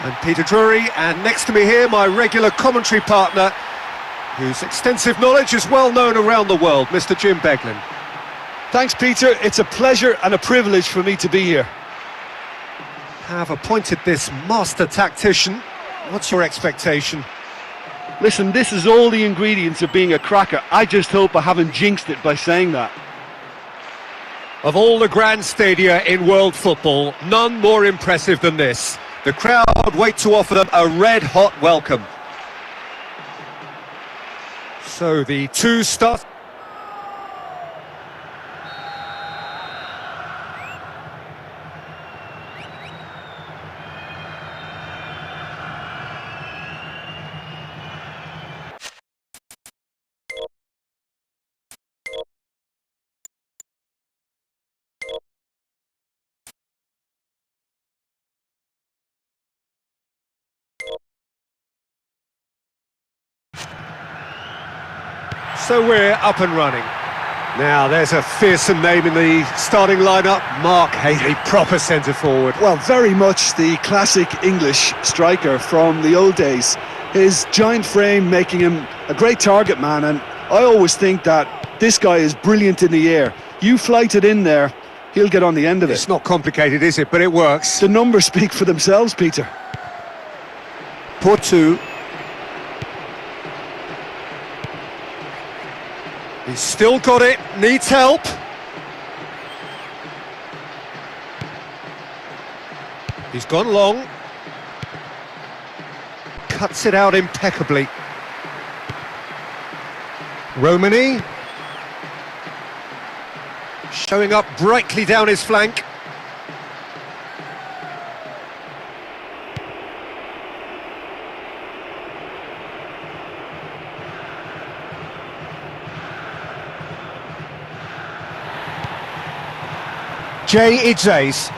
I'm Peter Drury, and next to me here, my regular commentary partner, whose extensive knowledge is well known around the world, Mr. Jim Beglin. Thanks, Peter. It's a pleasure and a privilege for me to be here. Have appointed this master tactician. What's your expectation? Listen, this is all the ingredients of being a cracker. I just hope I haven't jinxed it by saying that. Of all the grand stadia in world football, none more impressive than this. The crowd wait to offer them a red-hot welcome. So the two start. So we're up and running. Now there's a fearsome name in the starting lineup, Mark Haley, proper centre forward. Well, very much the classic English striker from the old days. His giant frame making him a great target man, and I always think that this guy is brilliant in the air. You flight it in there, he'll get on the end of it. It's not complicated, is it? But it works. The numbers speak for themselves, Peter. Portu. He's still got it, needs help. He's gone long. Cuts it out impeccably. Romani. Showing up brightly down his flank. Jay Idzays.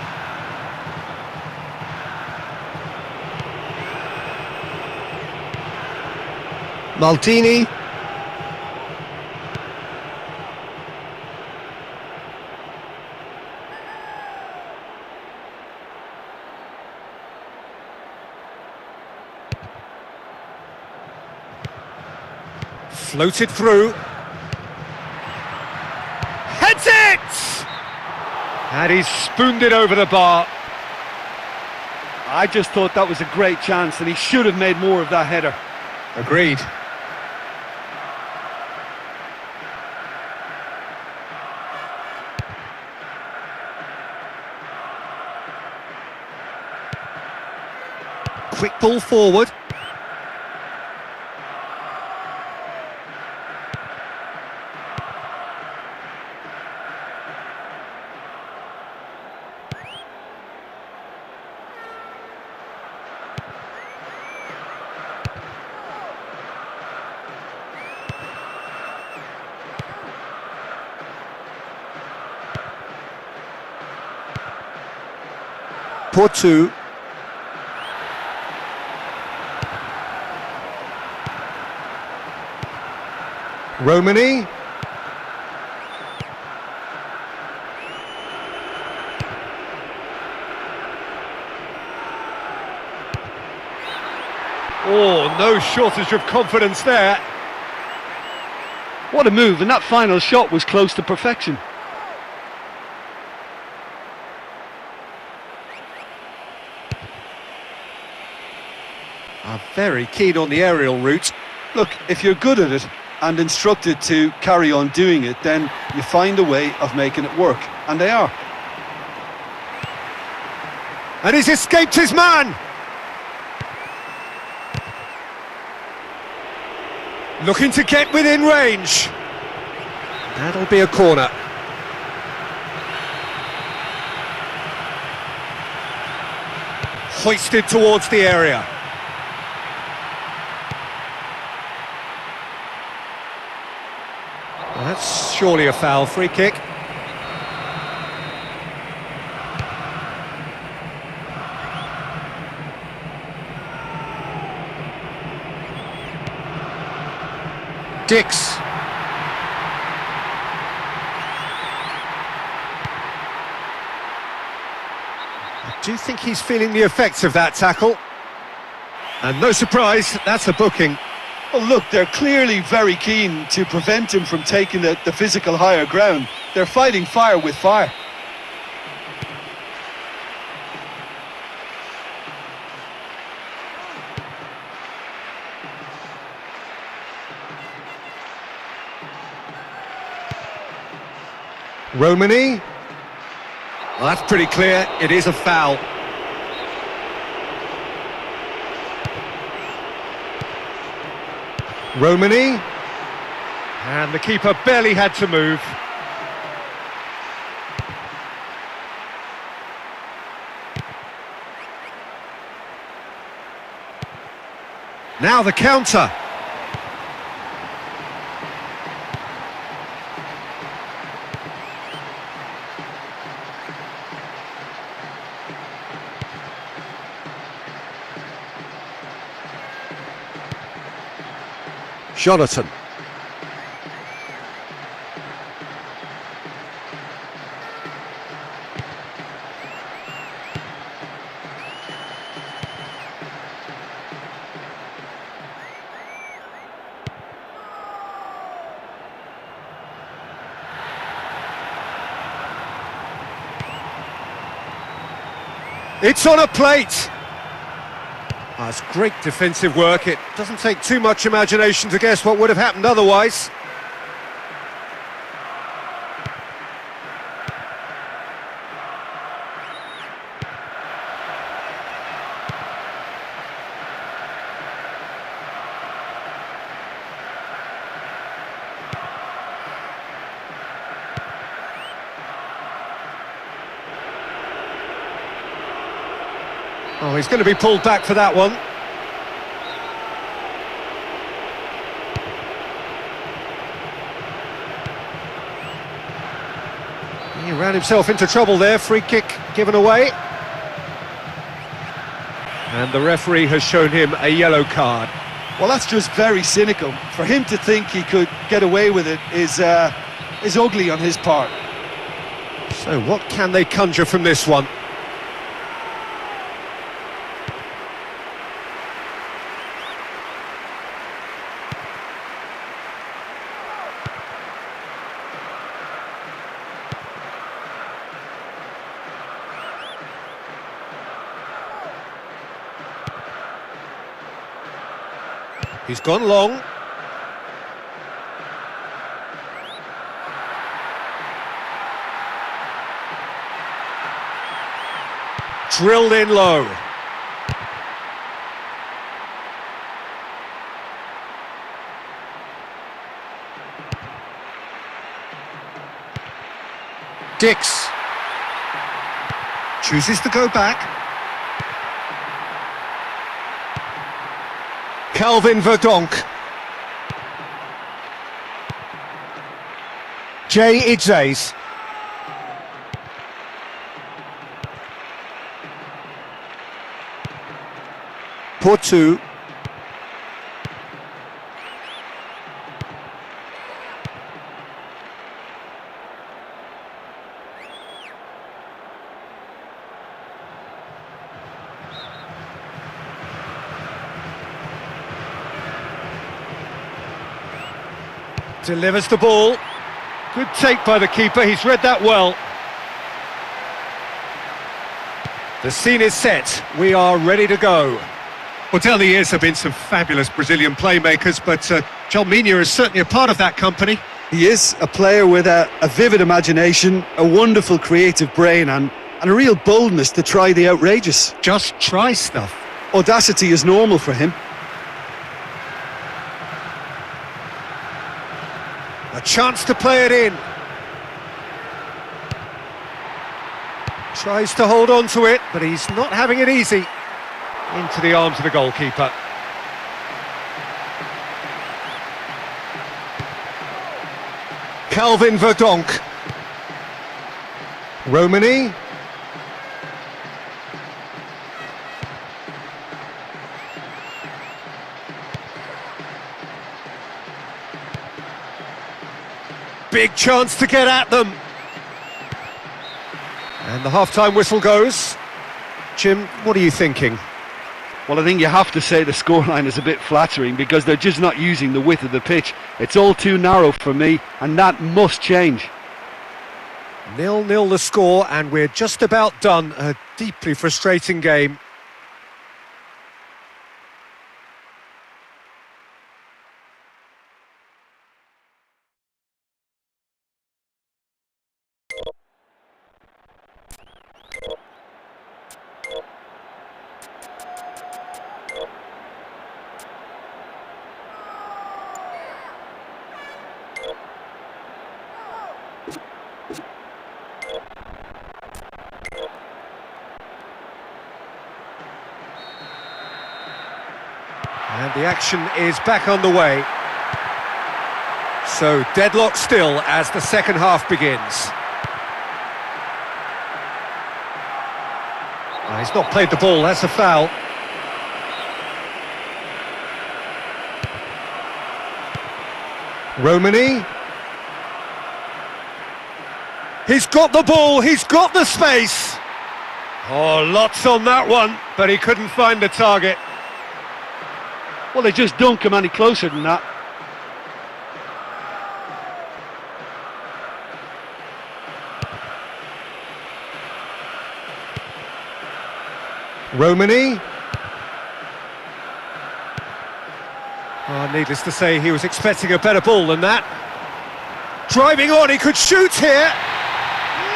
Maldini. Floated through. Heads it! And he's spooned it over the bar. I just thought that was a great chance, and he should have made more of that header. Agreed. Quick ball forward. Portu. Romani. Oh, no shortage of confidence there. What a move, and that final shot was close to perfection. Are very keen on the aerial route. Look, if you're good at it and instructed to carry on doing it, then you find a way of making it work, and they are. And he's escaped his man! Looking to get within range. That'll be a corner. hoisted towards the area. Well, that's surely a foul. Free kick. Dix. I do think he's feeling the effects of that tackle. And no surprise, that's a booking. Well, look, they're clearly very keen to prevent him from taking the physical higher ground. They're fighting fire with fire. Romani. Well, that's pretty clear. It is a foul. Romani. And the keeper barely had to move. Now the counter. Jonathan. It's on a plate. Oh, it's great defensive work. It doesn't take too much imagination to guess what would have happened otherwise. Oh, he's going to be pulled back for that one. He ran himself into trouble there. Free kick given away. And the referee has shown him a yellow card. Well, that's just very cynical. For him to think he could get away with it is ugly on his part. So what can they conjure from this one? He's gone long. Drilled in low. Dix. Chooses to go back. Calvin Verdonk. Jay Idzes. Portu. Delivers the ball. Good take by the keeper, he's read that well. The scene is set, we are ready to go. Well, down the years have been some fabulous Brazilian playmakers, but John Mina is certainly a part of that company. He is a player with a vivid imagination, a wonderful creative brain and a real boldness to try the outrageous. Just try stuff. Audacity is normal for him. A chance to play it in. Tries to hold on to it, but he's not having it easy. Into the arms of the goalkeeper. Calvin Verdonk. Romani. Big chance to get at them. And the half-time whistle goes. Jim, what are you thinking? Well, I think you have to say the scoreline is a bit flattering because they're just not using the width of the pitch. It's all too narrow for me, and that must change. 0-0 the score, and we're just about done. A deeply frustrating game. And the action is back on the way. So deadlock still as the second half begins. He's not played the ball, that's a foul. Romani. He's got the ball, he's got the space. Oh, lots on that one, but he couldn't find the target. Well, they just don't come any closer than that. Romani. Oh, needless to say, he was expecting a better ball than that. Driving on, he could shoot here.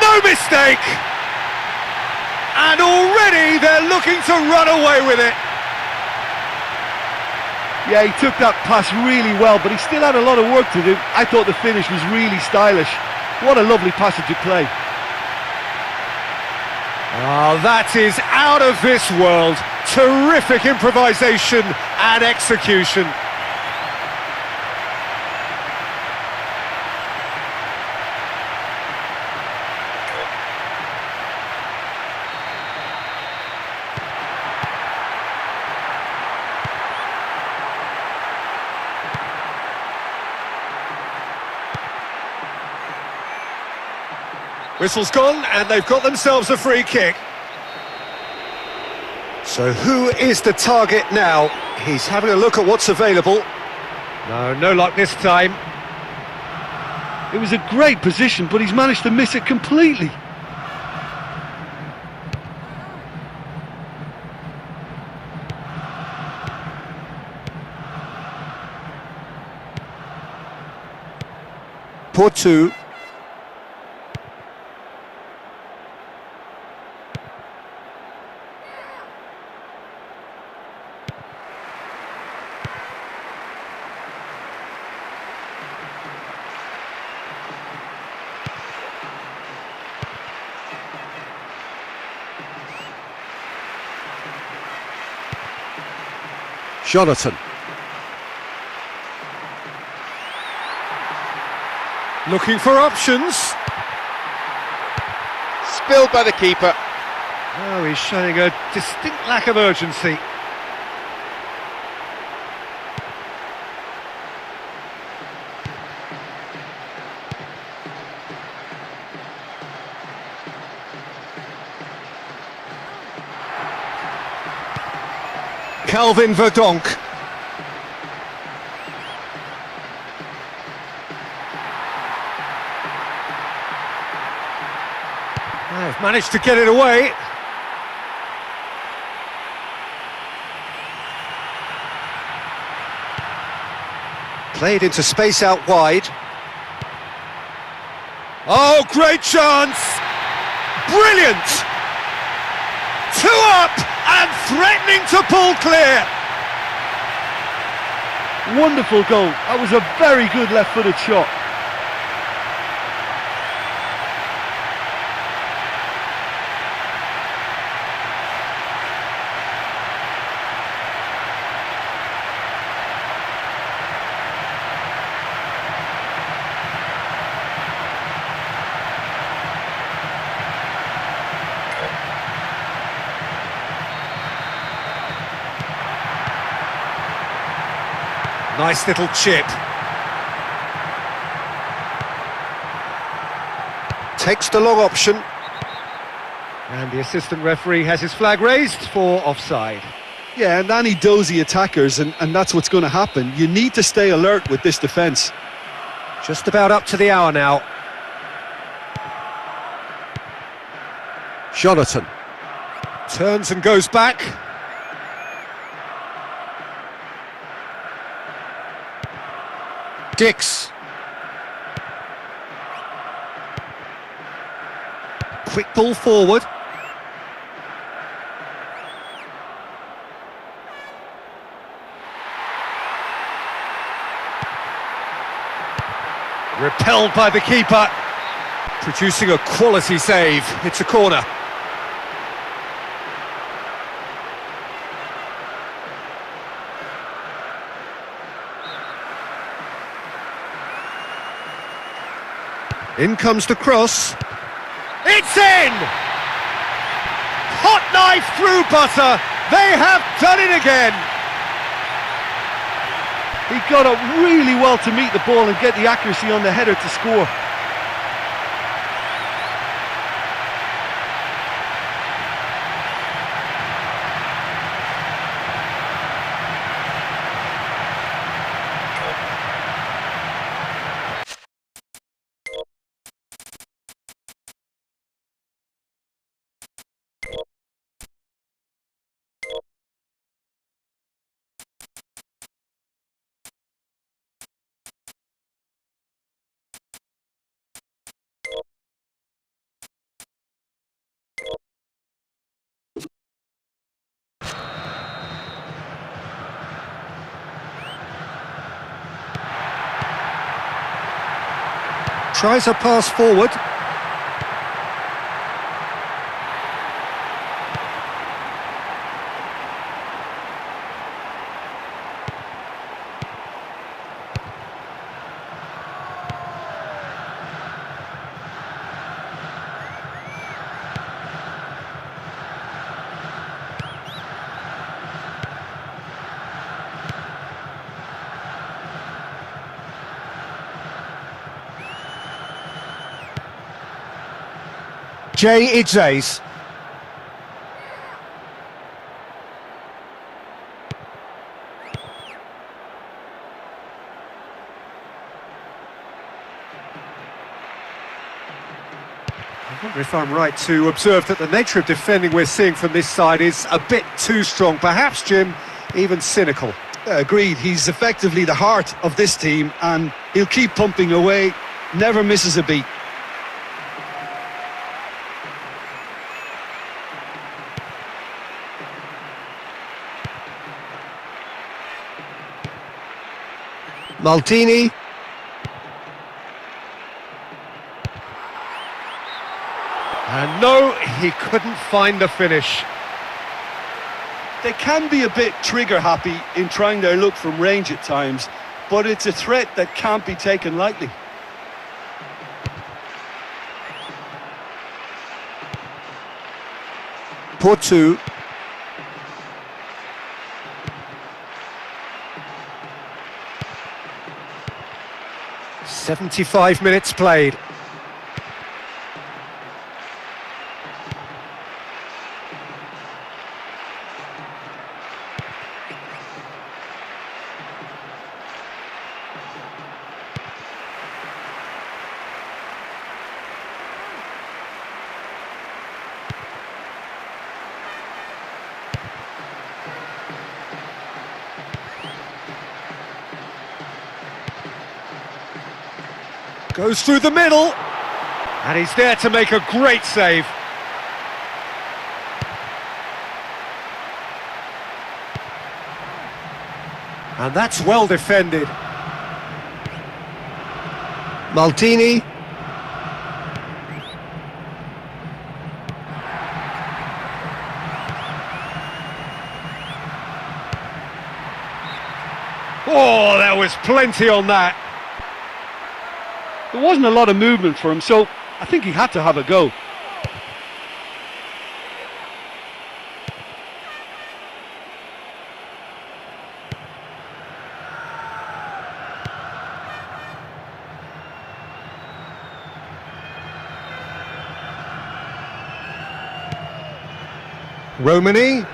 No mistake! And already they're looking to run away with it. Yeah, he took that pass really well, but he still had a lot of work to do. I thought the finish was really stylish. What a lovely passage of play. Oh, that is out of this world. Terrific improvisation and execution. Whistle's gone, and they've got themselves a free kick. So who is the target now? He's having a look at what's available. No luck this time. It was a great position, but he's managed to miss it completely. Portu. Jonathan. Looking for options. Spilled by the keeper. Oh, he's showing a distinct lack of urgency. Calvin Verdonk. They've managed to get it away. Played into space out wide. Oh, great chance! Brilliant! Two up and threatening to pull clear. Wonderful goal. That was a very good left-footed shot. Nice little chip. Takes the long option. And the assistant referee has his flag raised for offside. Yeah, and any dozy attackers, and that's what's going to happen. You need to stay alert with this defence. Just about up to the hour now. Jonathan. Turns and goes back. Dix. Quick ball forward. Repelled by the keeper. Producing a quality save. It's a corner. In comes the cross. It's in! Hot knife through butter. They have done it again. He got up really well to meet the ball and get the accuracy on the header to score. Tries a pass forward. Jay Idzays. I wonder if I'm right to observe that the nature of defending we're seeing from this side is a bit too strong, perhaps, Jim, even cynical. Yeah, agreed. He's effectively the heart of this team, and he'll keep pumping away, never misses a beat. Maldini. And no, he couldn't find the finish. They can be a bit trigger happy in trying their luck from range at times, but it's a threat that can't be taken lightly. Porto. "75 minutes played. Goes through the middle, and he's there to make a great save. And that's well defended. Maldini. Oh, there was plenty on that. There wasn't a lot of movement for him, so I think he had to have a go. Romani.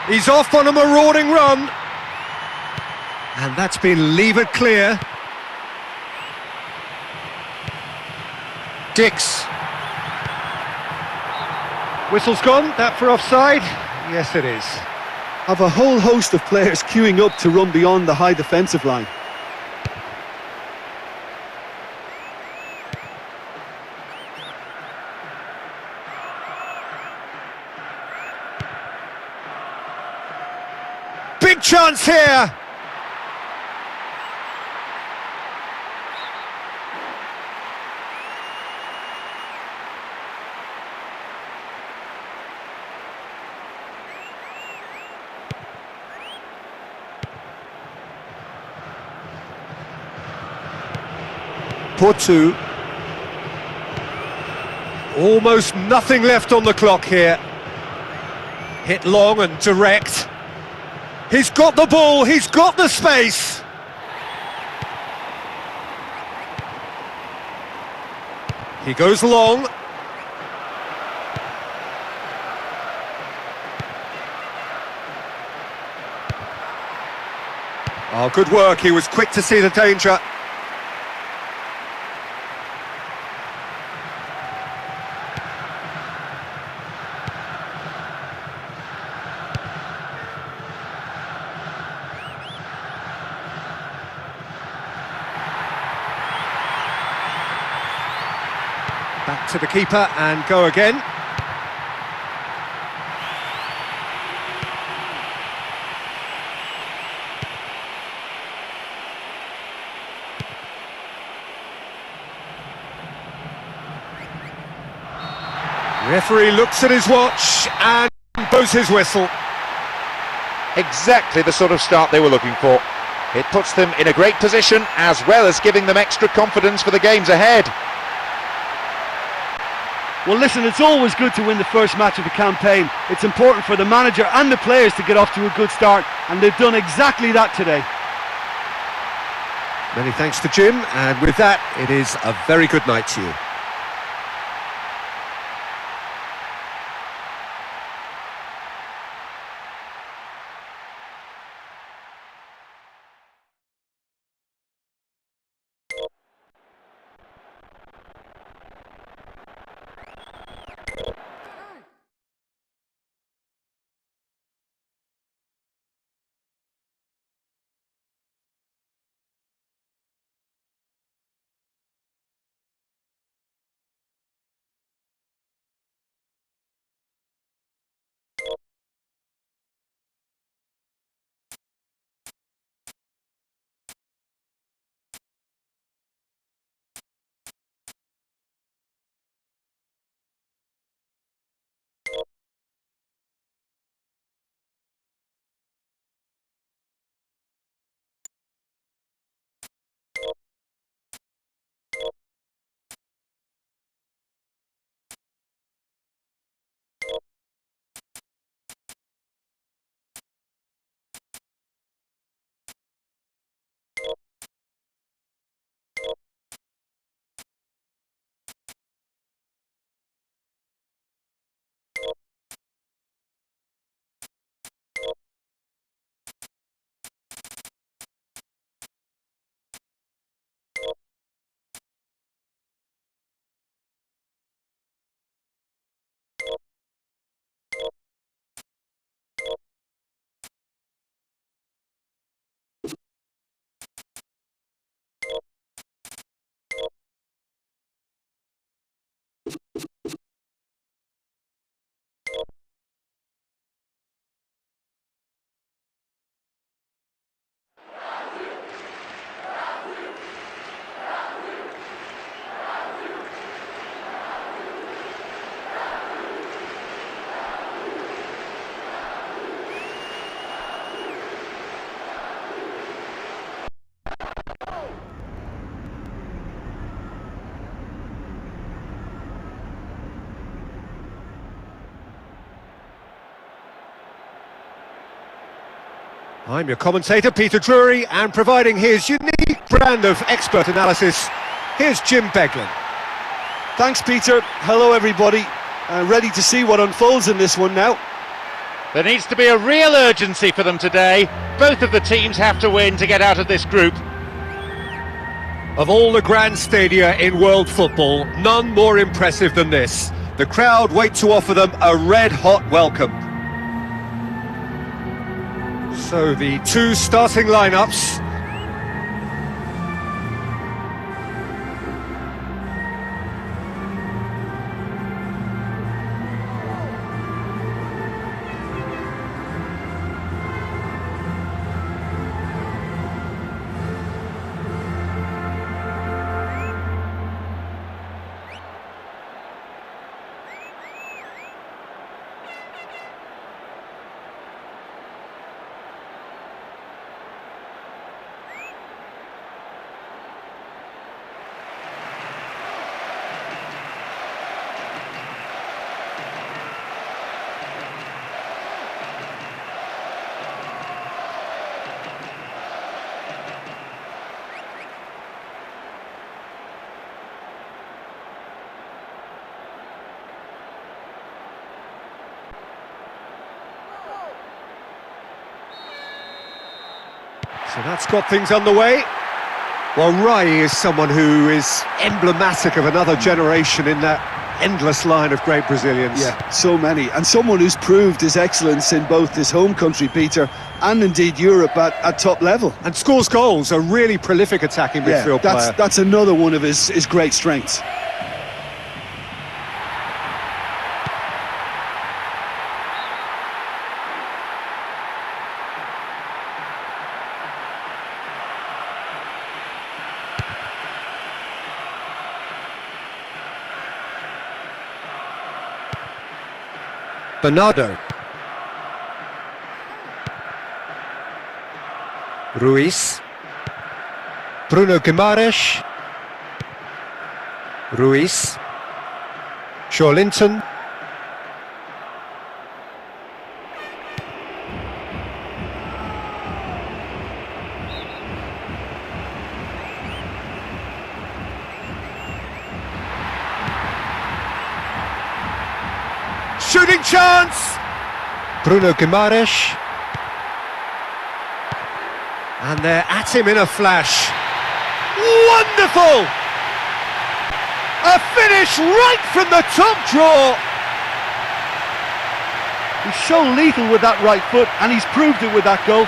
He's off on a marauding run. And that's been levered clear. Dix. Whistle's gone, that for offside? Yes, it is. Have a whole host of players queuing up to run beyond the high defensive line. Big chance here! Portu. Almost nothing left on the clock here. Hit long and direct. He's got the ball, he's got the space. He goes long. Oh, good work, he was quick to see the danger. Back to the keeper and go again. Referee looks at his watch and blows his whistle. Exactly the sort of start they were looking for. It puts them in a great position as well as giving them extra confidence for the games ahead. Well, listen, it's always good to win the first match of the campaign. It's important for the manager and the players to get off to a good start, and they've done exactly that today. Many thanks to Jim, and with that, it is a very good night to you. I'm your commentator, Peter Drury, and providing his unique brand of expert analysis, here's Jim Beglin. Thanks, Peter. Hello, everybody. ready to see what unfolds in this one now. There needs to be a real urgency for them today. Both of the teams have to win to get out of this group. Of all the grand stadia in world football, none more impressive than this. The crowd wait to offer them a red-hot welcome. So the two starting lineups. So that's got things underway. Well, Rai is someone who is emblematic of another generation in that endless line of great Brazilians. Yeah, so many. And someone who's proved his excellence in both his home country, Peter, and indeed Europe at top level. And scores goals, a really prolific attacking midfield player. That's another one of his great strengths. Bernardo. Ruiz. Bruno Guimaraes. Ruiz. Linton. Shooting chance! Bruno Guimaraes. And they're at him in a flash. Wonderful! A finish right from the top draw! He's so lethal with that right foot, and he's proved it with that goal.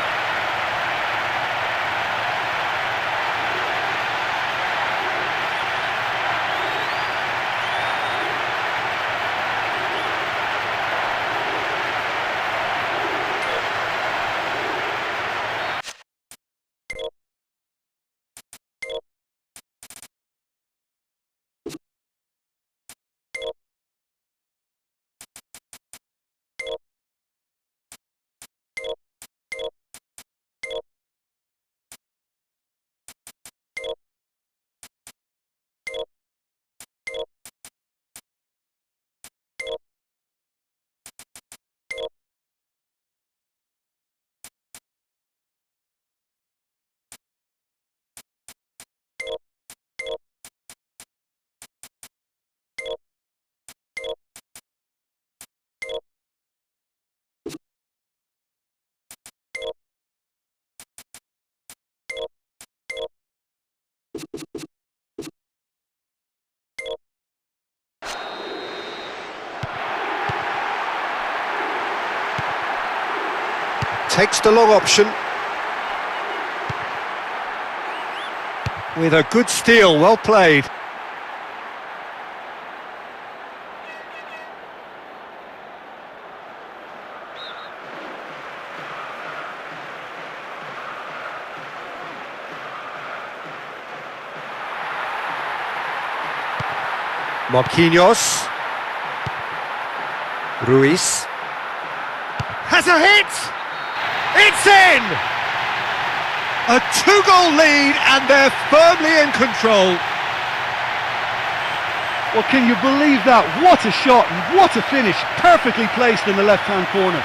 Takes the long option. With a good steal, well played. Marquinhos. Ruiz. Has a hit! It's in! A two-goal lead and they're firmly in control. Well, can you believe that? What a shot and what a finish. Perfectly placed in the left-hand corner.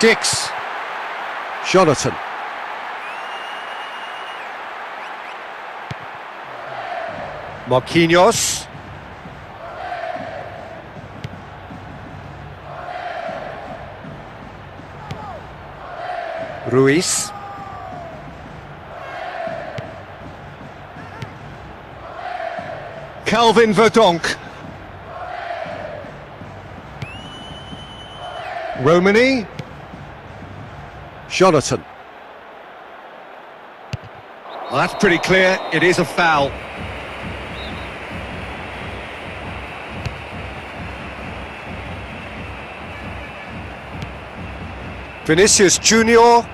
Dix. Jonathan. Marquinhos. Ruiz. Calvin Verdonk. Romani. Jonathan. Well, that's pretty clear. It is a foul. Vinicius Junior.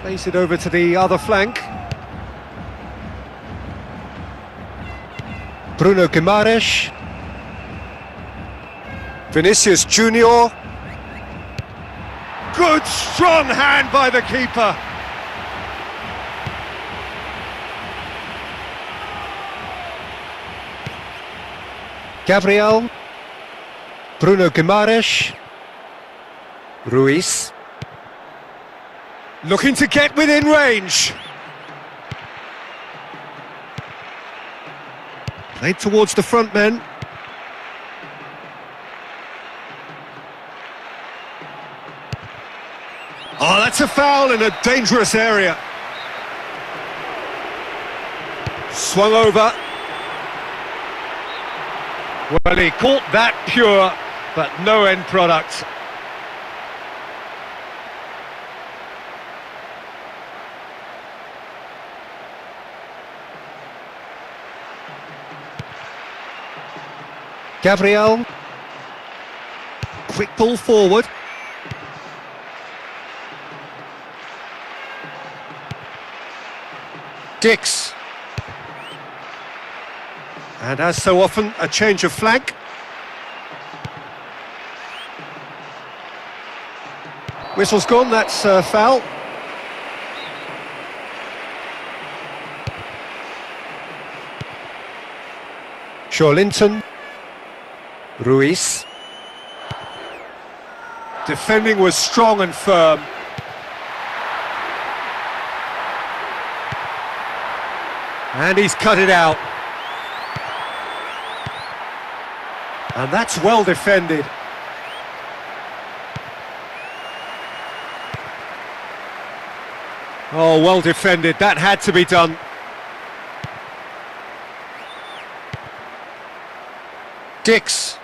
Plays it over to the other flank. Bruno Guimaraes. Vinicius Junior. Good strong hand by the keeper. Gabriel. Bruno Guimaraes. Ruiz. Looking to get within range. Played towards the front men. Oh, that's a foul in a dangerous area. Swung over. Well, he caught that pure, but no end product. Gabriel. Quick ball forward. Dix. And as so often, a change of flank. Whistle's gone, that's a foul. Linton. Ruiz. Defending was strong and firm. And he's cut it out. And that's well defended. Oh, well defended. That had to be done. Dix.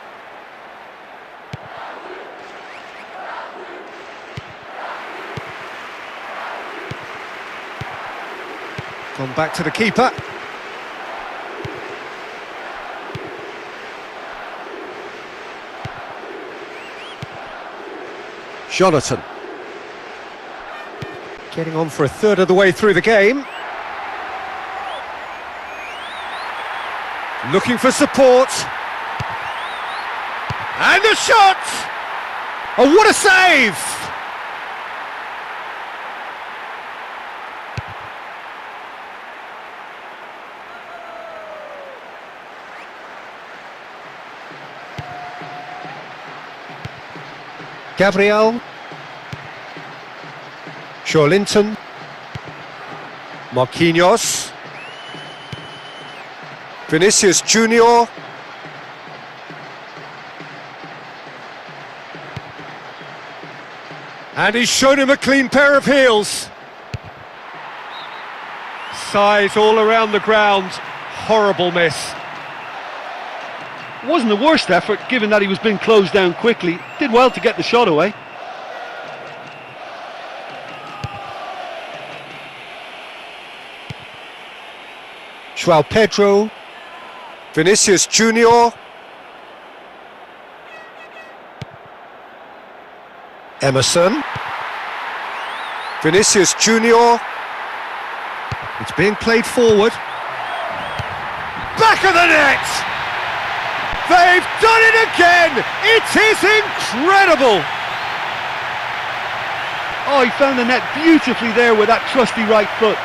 Gone back to the keeper. Jonathan. Getting on for a third of the way through the game. Looking for support. And the shot! Oh, what a save! Gabriel. Linton. Marquinhos. Vinicius Junior. And he's shown him a clean pair of heels. Size all around the ground. Horrible miss. Wasn't the worst effort, given that he was being closed down quickly. Did well to get the shot away. João Pedro, Vinicius Junior, Emerson, Vinicius Junior, it's being played forward, back of the net! They've done it again! It is incredible! Oh, he found the net beautifully there with that trusty right foot.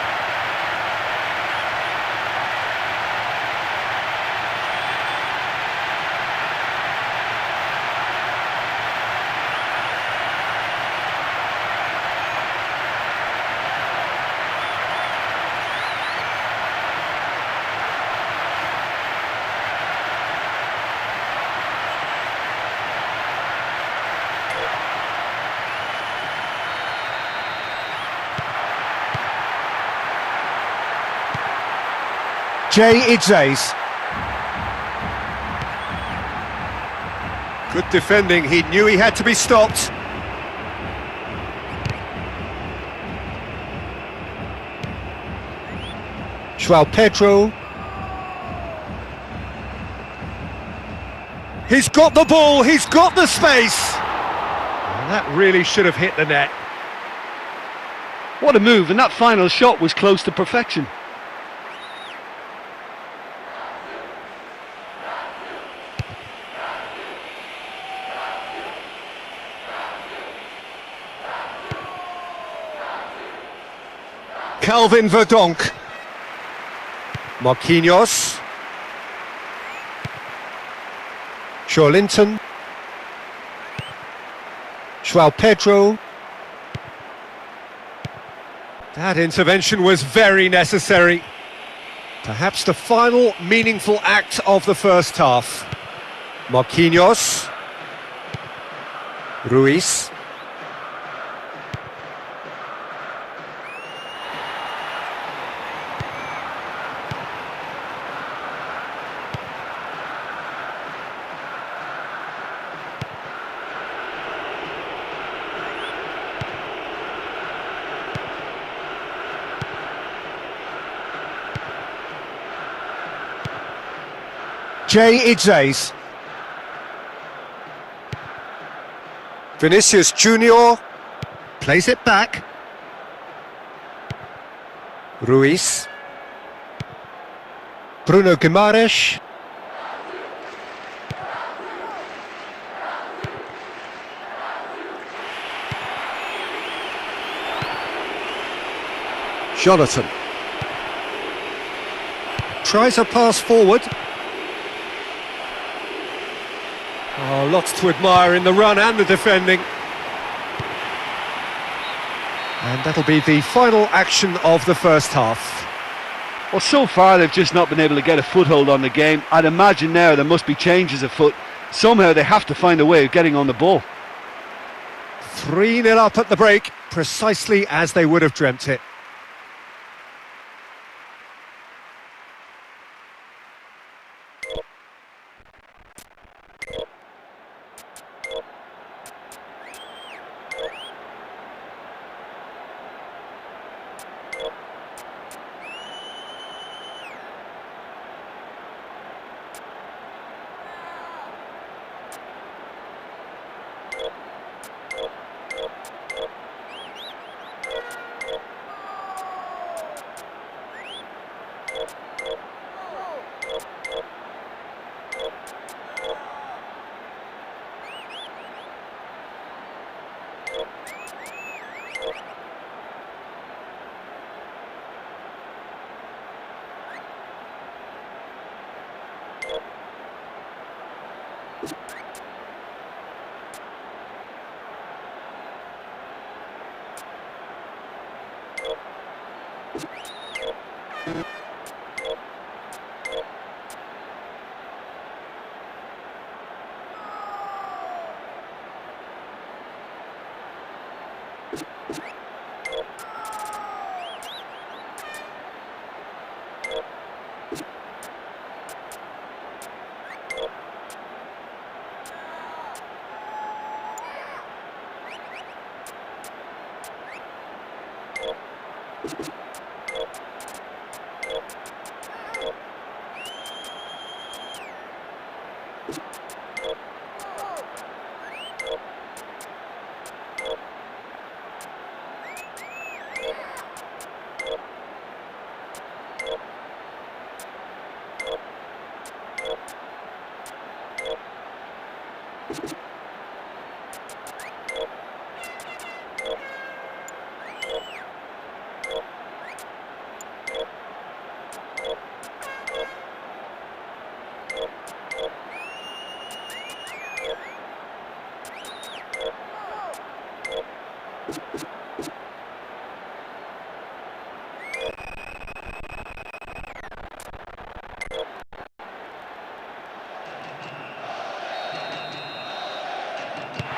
Jay Idzays. Good defending, he knew he had to be stopped. João Pedro. He's got the ball, he's got the space. And that really should have hit the net. What a move, and that final shot was close to perfection. Calvin Verdonk, Marquinhos, Linton, João Pedro. That intervention was very necessary. Perhaps the final meaningful act of the first half. Marquinhos, Ruiz. Jay Idzays, Vinicius Junior, plays it back, Ruiz, Bruno Guimaraes, Jonathan, tries a pass forward. Oh, lots to admire in the run and the defending. And that'll be the final action of the first half. Well, so far they've just not been able to get a foothold on the game. I'd imagine now there must be changes afoot. Somehow they have to find a way of getting on the ball. 3-0 up at the break, precisely as they would have dreamt it.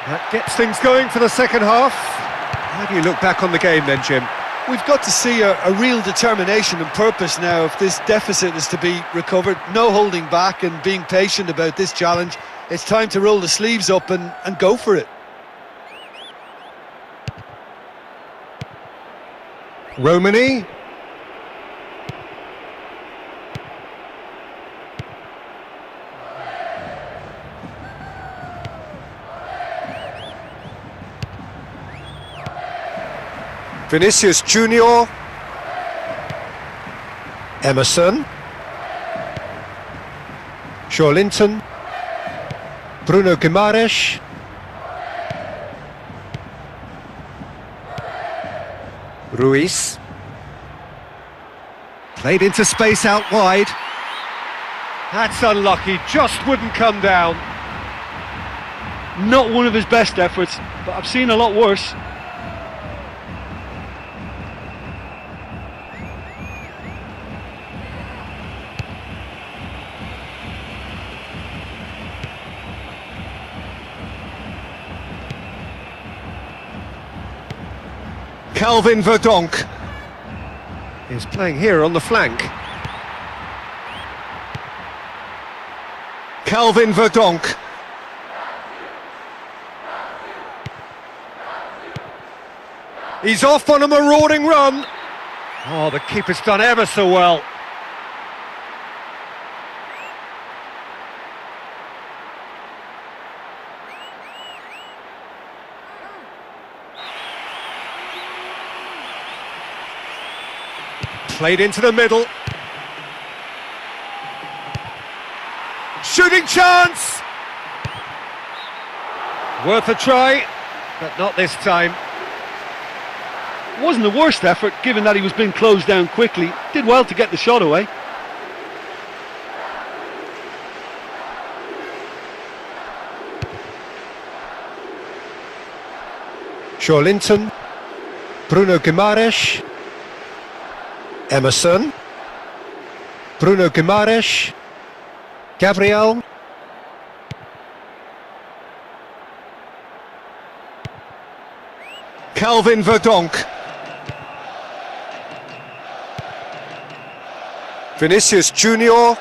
That gets things going for the second half. How do you look back on the game then, Jim? We've got to see a real determination and purpose now if this deficit is to be recovered. No holding back and being patient about this challenge. It's time to roll the sleeves up and go for it. Romani. Vinicius Junior. Emerson. Linton. Bruno Guimaraes. Ruiz. Played into space out wide. That's unlucky, just wouldn't come down. Not one of his best efforts, but I've seen a lot worse. Calvin Verdonk is playing here on the flank. Calvin Verdonk. He's off on a marauding run. Oh, the keeper's done ever so well. Played into the middle. Shooting chance! Worth a try, but not this time. Wasn't the worst effort, given that he was being closed down quickly. Did well to get the shot away. Linton. Bruno Guimaraes. Emerson. Bruno Guimaraes. Gabriel. Calvin Verdonk. Vinicius Junior.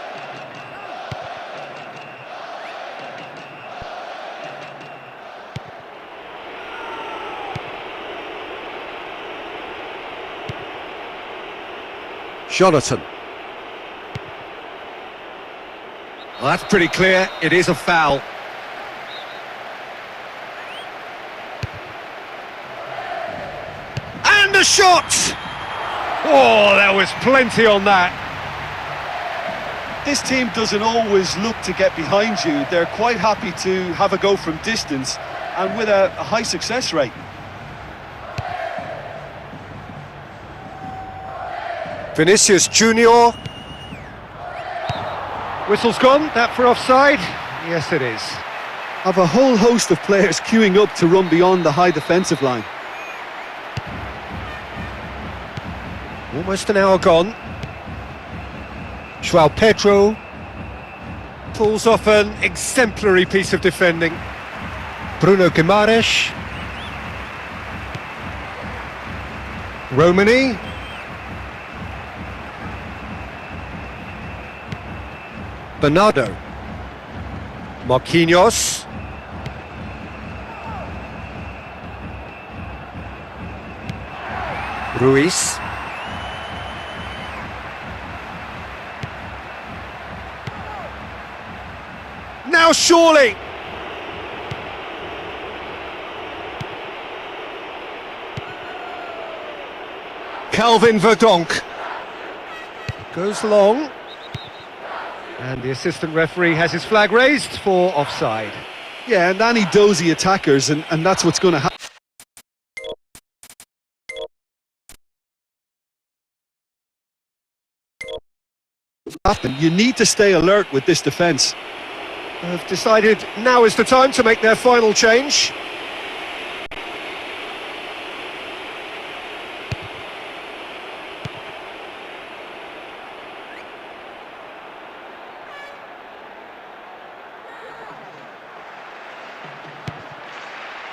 Jonathan. Well, that's pretty clear, it is a foul. And the shot! Oh, there was plenty on that. This team doesn't always look to get behind you. They're quite happy to have a go from distance and with a high success rate. Vinicius Junior. Whistle's gone, that for offside? Yes, it is. Have a whole host of players queuing up to run beyond the high defensive line. Almost an hour gone. João Pedro pulls off an exemplary piece of defending. Bruno Guimaraes. Romani. Bernardo. Marquinhos. Ruiz. now, surely. Calvin Verdonk goes long, and the assistant referee has his flag raised for offside. Yeah, and any dozy attackers, and that's what's going to happen. You need to stay alert with this defence. Have decided now is the time to make their final change.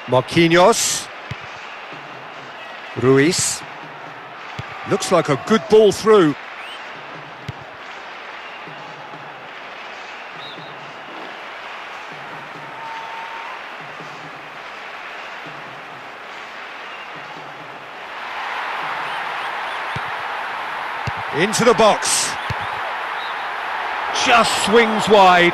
Marquinhos. Ruiz. Looks like a good ball through. Into the box. Just swings wide.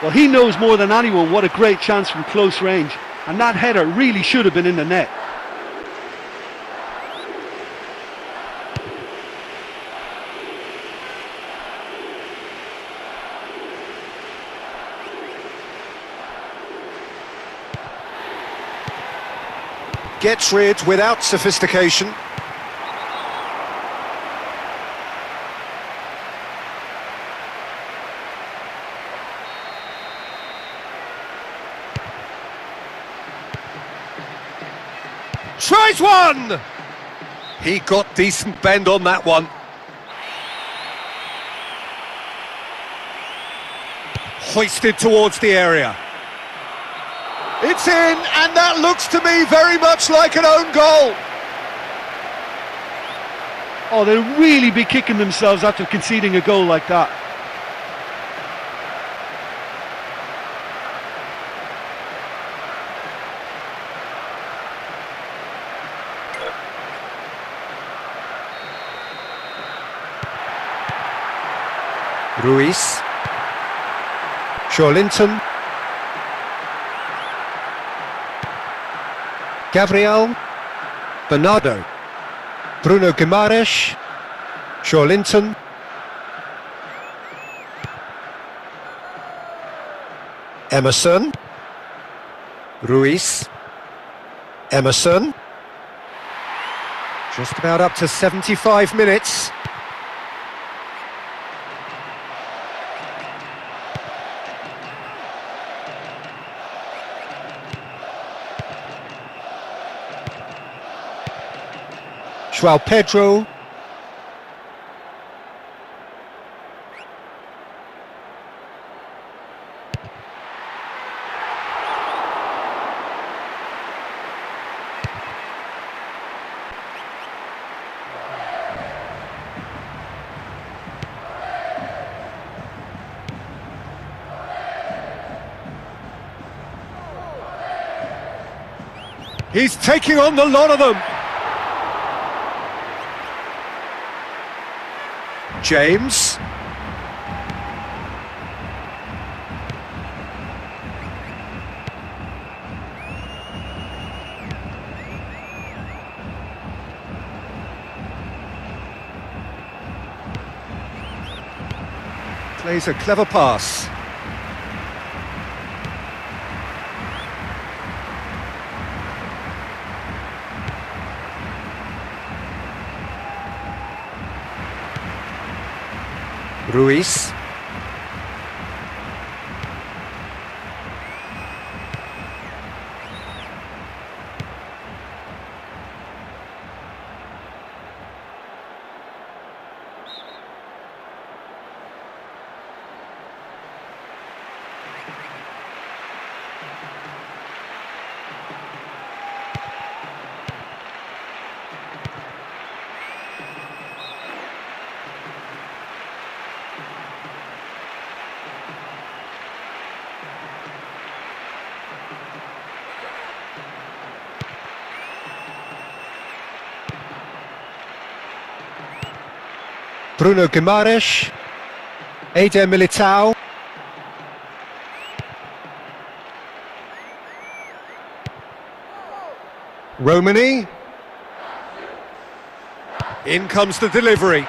Well, he knows more than anyone what a great chance from close range, and that header really should have been in the net. Gets rid without sophistication. Tries one! He got decent bend on that one. Hoisted towards the area. It's in, and that looks to me very much like an own goal. Oh, they'll really be kicking themselves after conceding a goal like that. Ruiz. Linton. Gabriel. Bernardo. Bruno Guimaraes. Linton. Emerson. Ruiz. Emerson. Just about up to 75 minutes. João Pedro. He's taking on the lot of them. James. Plays a clever pass. Ruiz. Bruno Guimaraes, Eder Militao, Romani. In comes the delivery.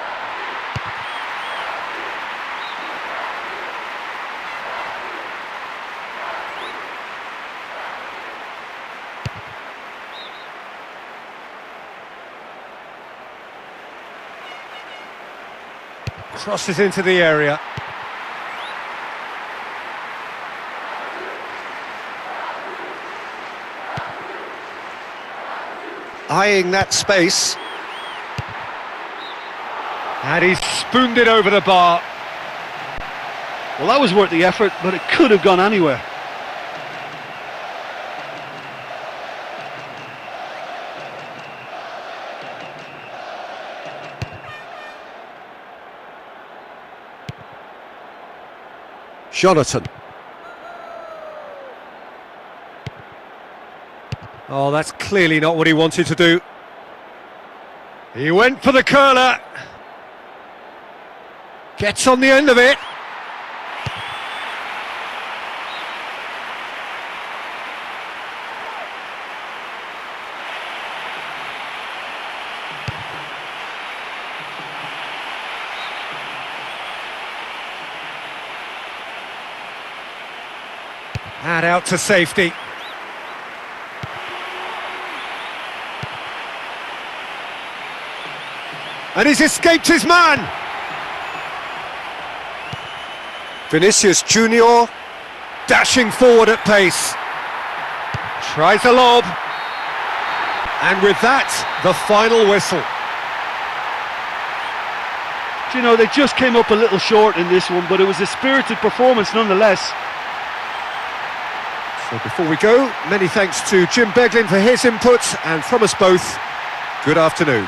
Crosses into the area. Eyeing that space. And he's spooned it over the bar. Well, that was worth the effort, but it could have gone anywhere. Jonathan. Oh, that's clearly not what he wanted to do. He went for the curler. Gets on the end of it. And out to safety. And he's escaped his man. Vinicius Junior dashing forward at pace. Tries a lob. And with that, the final whistle. Do you know, they just came up a little short in this one, but it was a spirited performance nonetheless. So before we go, many thanks to Jim Beglin for his input, and from us both, good afternoon.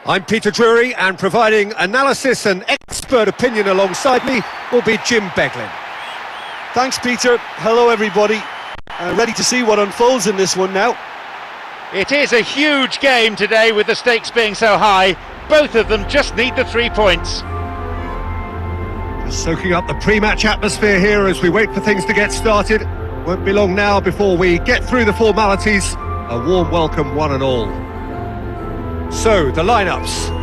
I'm Peter Drury, and providing analysis and expert opinion alongside me will be Jim Beglin. Thanks, Peter. Hello, everybody. Ready to see what unfolds in this one now. It is a huge game today with the stakes being so high. Both of them just need the 3 points. Just soaking up the pre-match atmosphere here as we wait for things to get started. Won't be long now before we get through the formalities. A warm welcome, one and all. So, the lineups.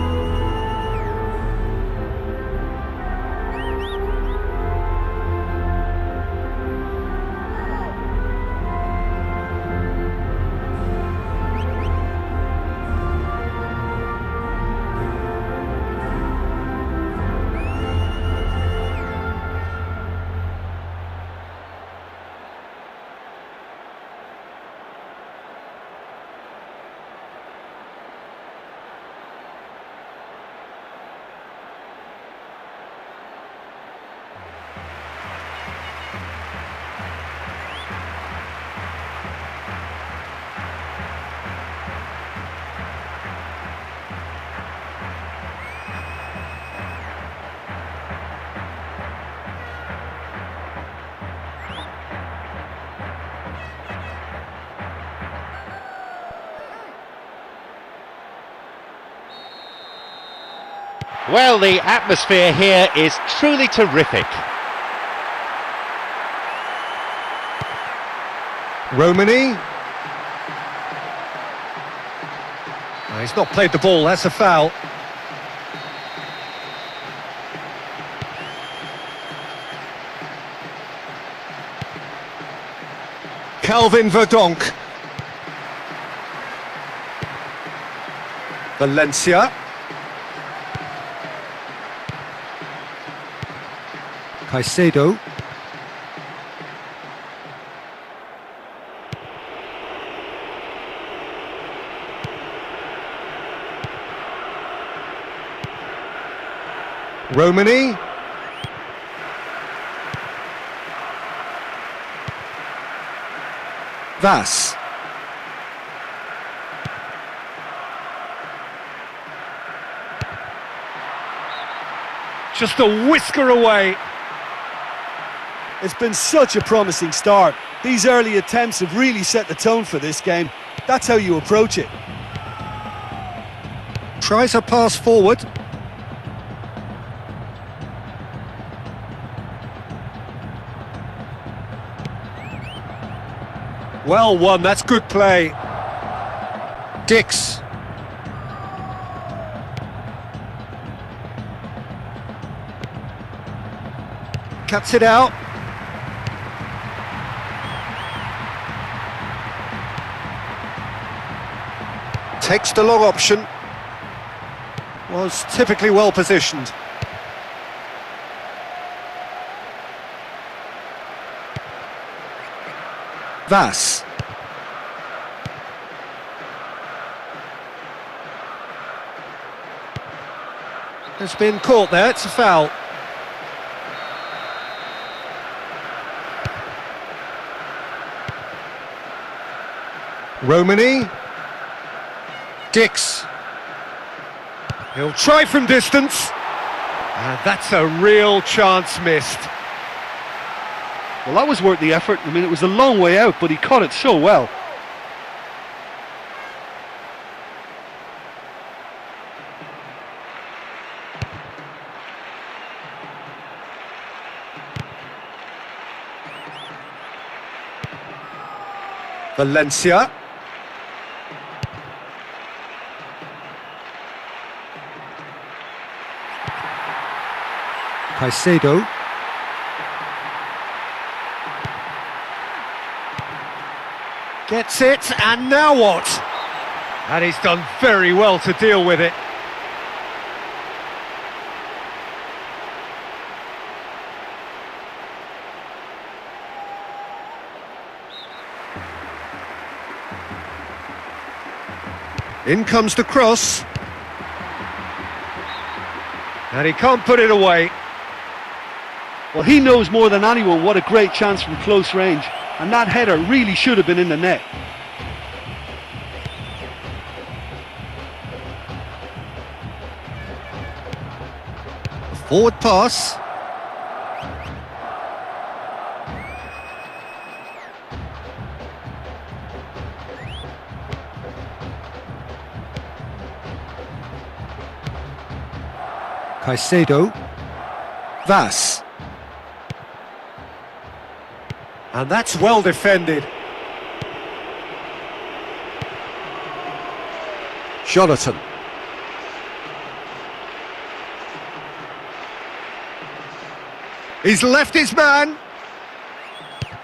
Well, the atmosphere here is truly terrific. Romani. No, he's not played the ball, that's a foul. Calvin Verdonk. Valencia. Caicedo. Romani. Vass. Just a whisker away. It's been such a promising start. These early attempts have really set the tone for this game. That's how you approach it. Tries a pass forward. Well won, that's good play. Dix. Cuts it out. Takes the long option. Was typically well positioned. Vass. Has been caught there, it's a foul. Romani. Dix. He'll try from distance. And that's a real chance missed. Well, that was worth the effort. I mean, it was a long way out, but he caught it so well. Valencia. Caicedo. Gets it, and now what? And he's done very well to deal with it. In comes the cross. And he can't put it away. Well, he knows more than anyone what a great chance from close range. And that header really should have been in the net. A forward pass. Caicedo. Vass. And that's well defended. Jonathan. He's left his man.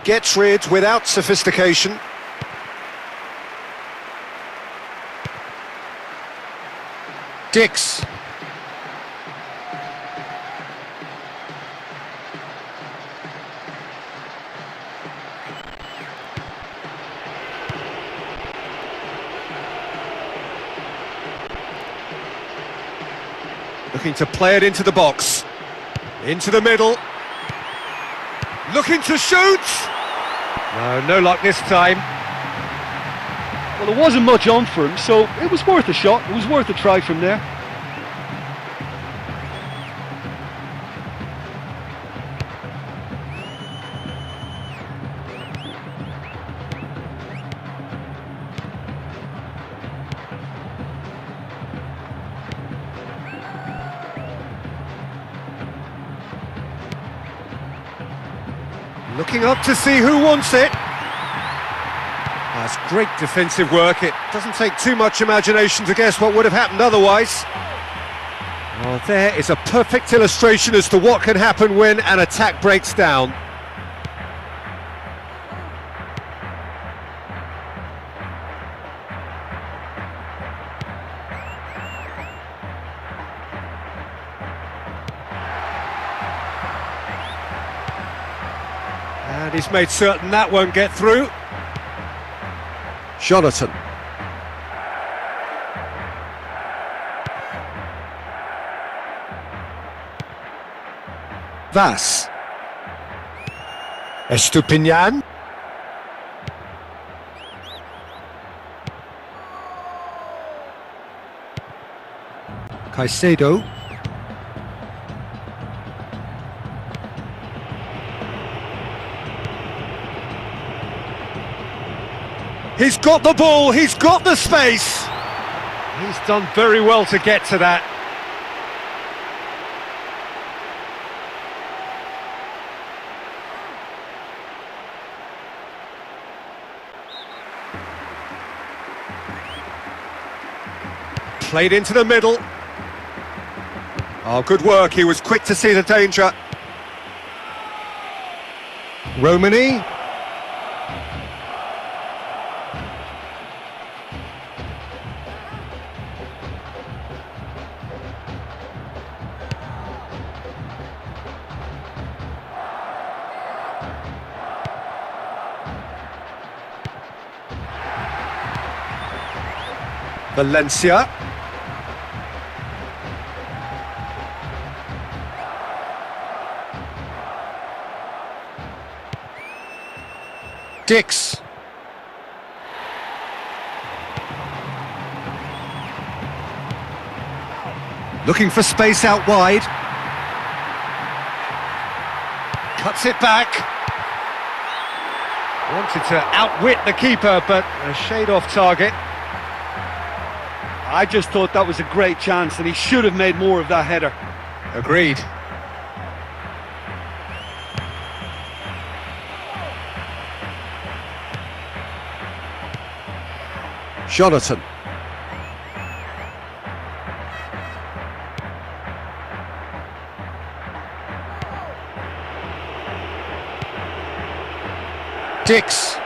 Gets rid without sophistication. Dix. Looking to play it into the box. Into the middle. Looking to shoot! No luck this time. Well, it wasn't much on for him, so it was worth a shot. It was worth a try from there. Looking up to see who wants it. That's great defensive work. It doesn't take too much imagination to guess what would have happened otherwise. Well, there is a perfect illustration as to what can happen when an attack breaks down. And he's made certain that won't get through. Jonathan. Vas. Estupinian. Caicedo. He's got the ball, he's got the space. He's done very well to get to that. Played into the middle. Oh, good work, he was quick to see the danger. Romani. Valencia. Dix. Looking for space out wide. Cuts it back. Wanted to outwit the keeper, but a shade off target. I just thought that was a great chance and he should have made more of that header. Agreed. Jonathan. Dix.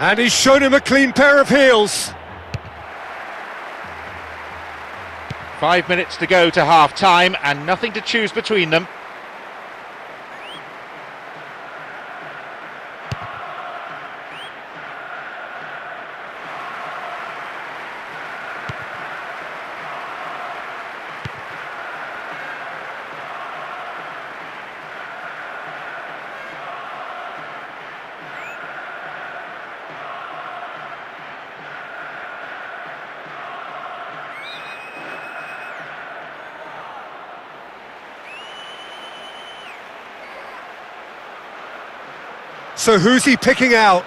And he's shown him a clean pair of heels. 5 minutes to go to half-time and nothing to choose between them. So who's he picking out?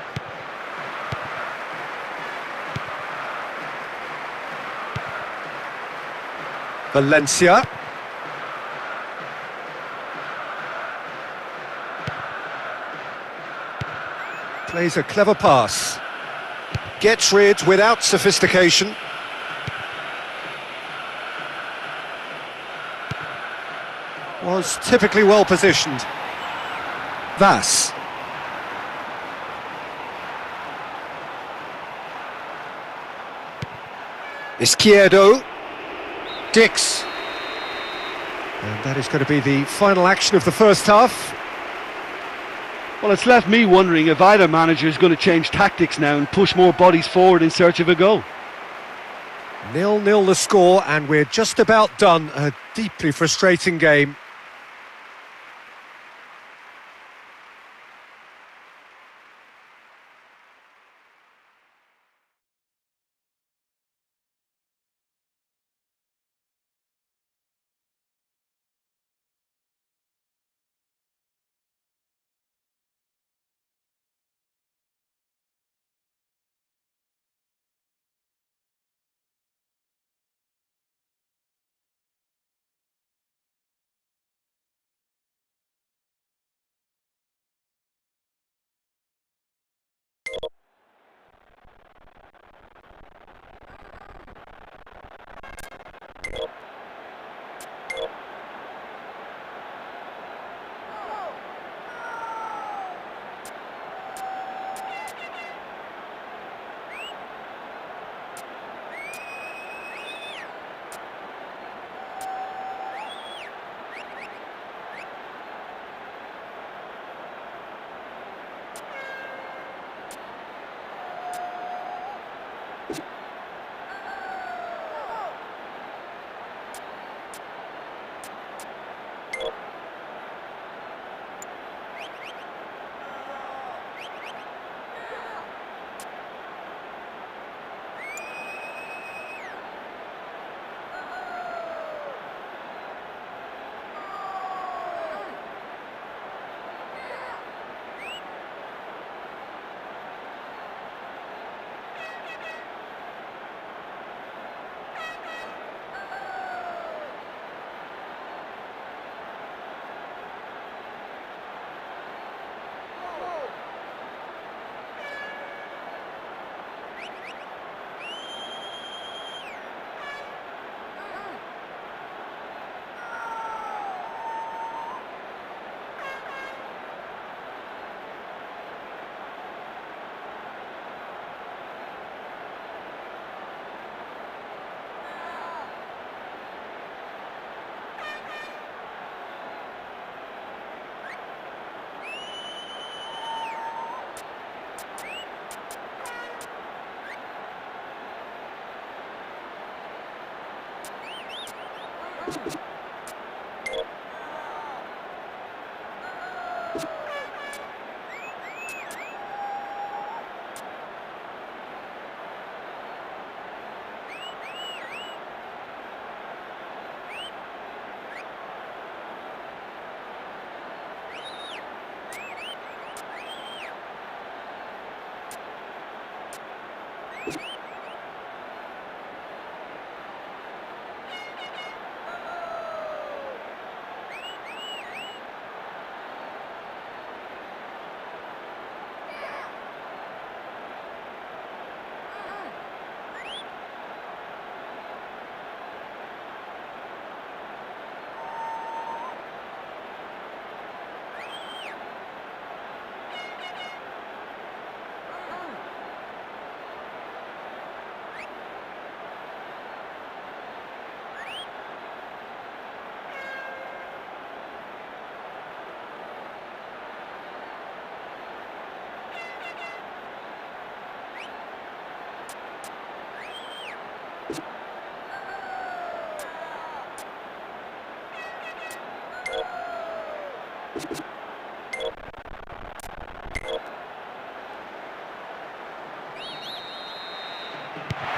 Valencia. Plays a clever pass. Gets rid without sophistication. Was typically well positioned. Vas. Izquierdo. Dix. And that is going to be the final action of the first half. Well, it's left me wondering if either manager is going to change tactics now and push more bodies forward in search of a goal. 0-0 the score, and we're just about done. A deeply frustrating game.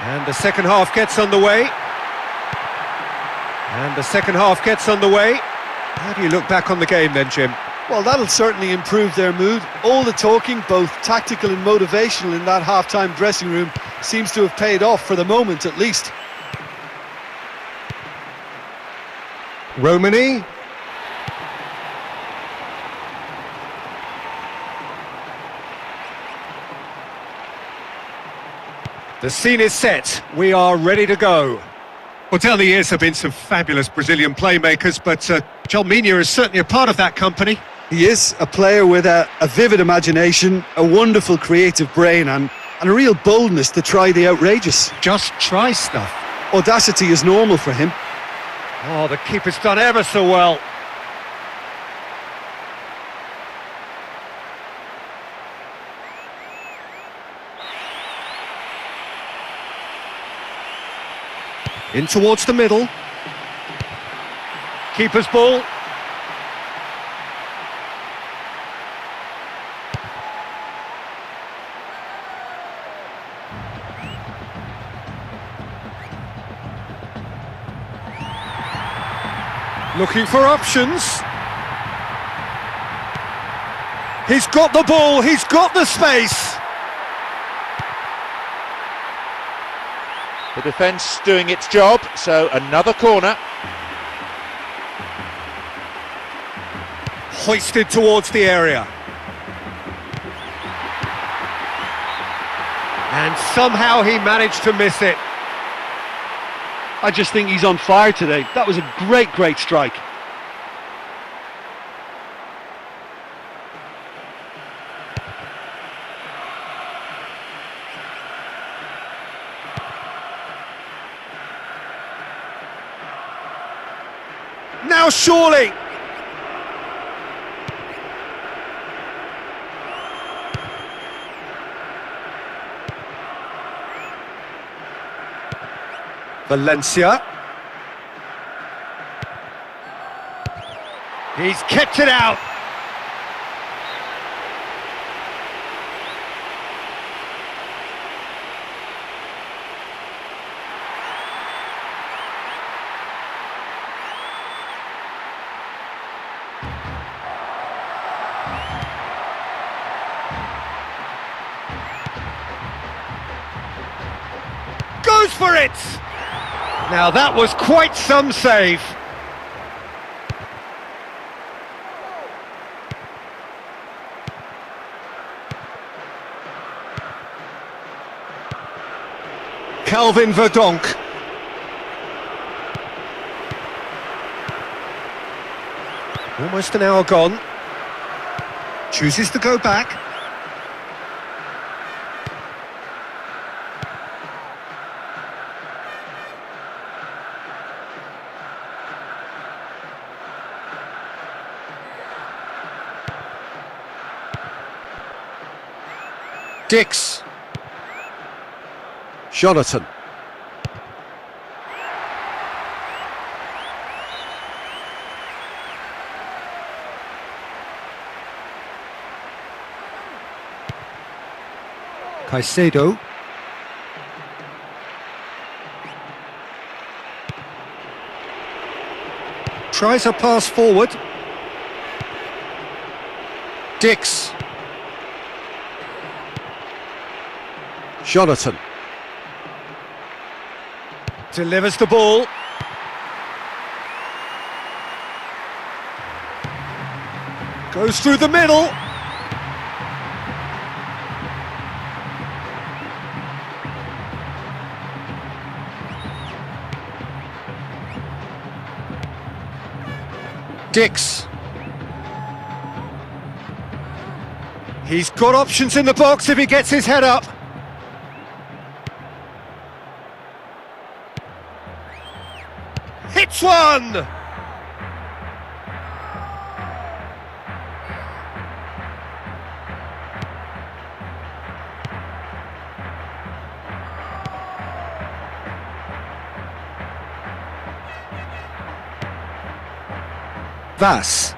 And the second half gets underway. How do you look back on the game then, Jim? Well, that'll certainly improve their mood. All the talking, both tactical and motivational, in that half-time dressing room seems to have paid off for the moment, at least. Romani. The scene is set. We are ready to go. Well, down the years have been some fabulous Brazilian playmakers, but Jalminha is certainly a part of that company. He is a player with a vivid imagination, a wonderful creative brain, and a real boldness to try the outrageous. Just try stuff. Audacity is normal for him. Oh, the keeper's done ever so well. In towards the middle. Keeper's ball. Looking for options. He's got the ball, he's got the space. The defence doing its job, so another corner. Hoisted towards the area. And somehow he managed to miss it. I just think he's on fire today. That was a great strike. Now surely. Valencia. He's kept it out. Goes for it! Now that was quite some save. Calvin Verdonk. Almost an hour gone. Chooses to go back. Dix. Jonathan. Caicedo. Tries a pass forward. Dix. Jonathan. Delivers the ball. Goes through the middle. Dix. He's got options in the box if he gets his head up. Hits one! Vas.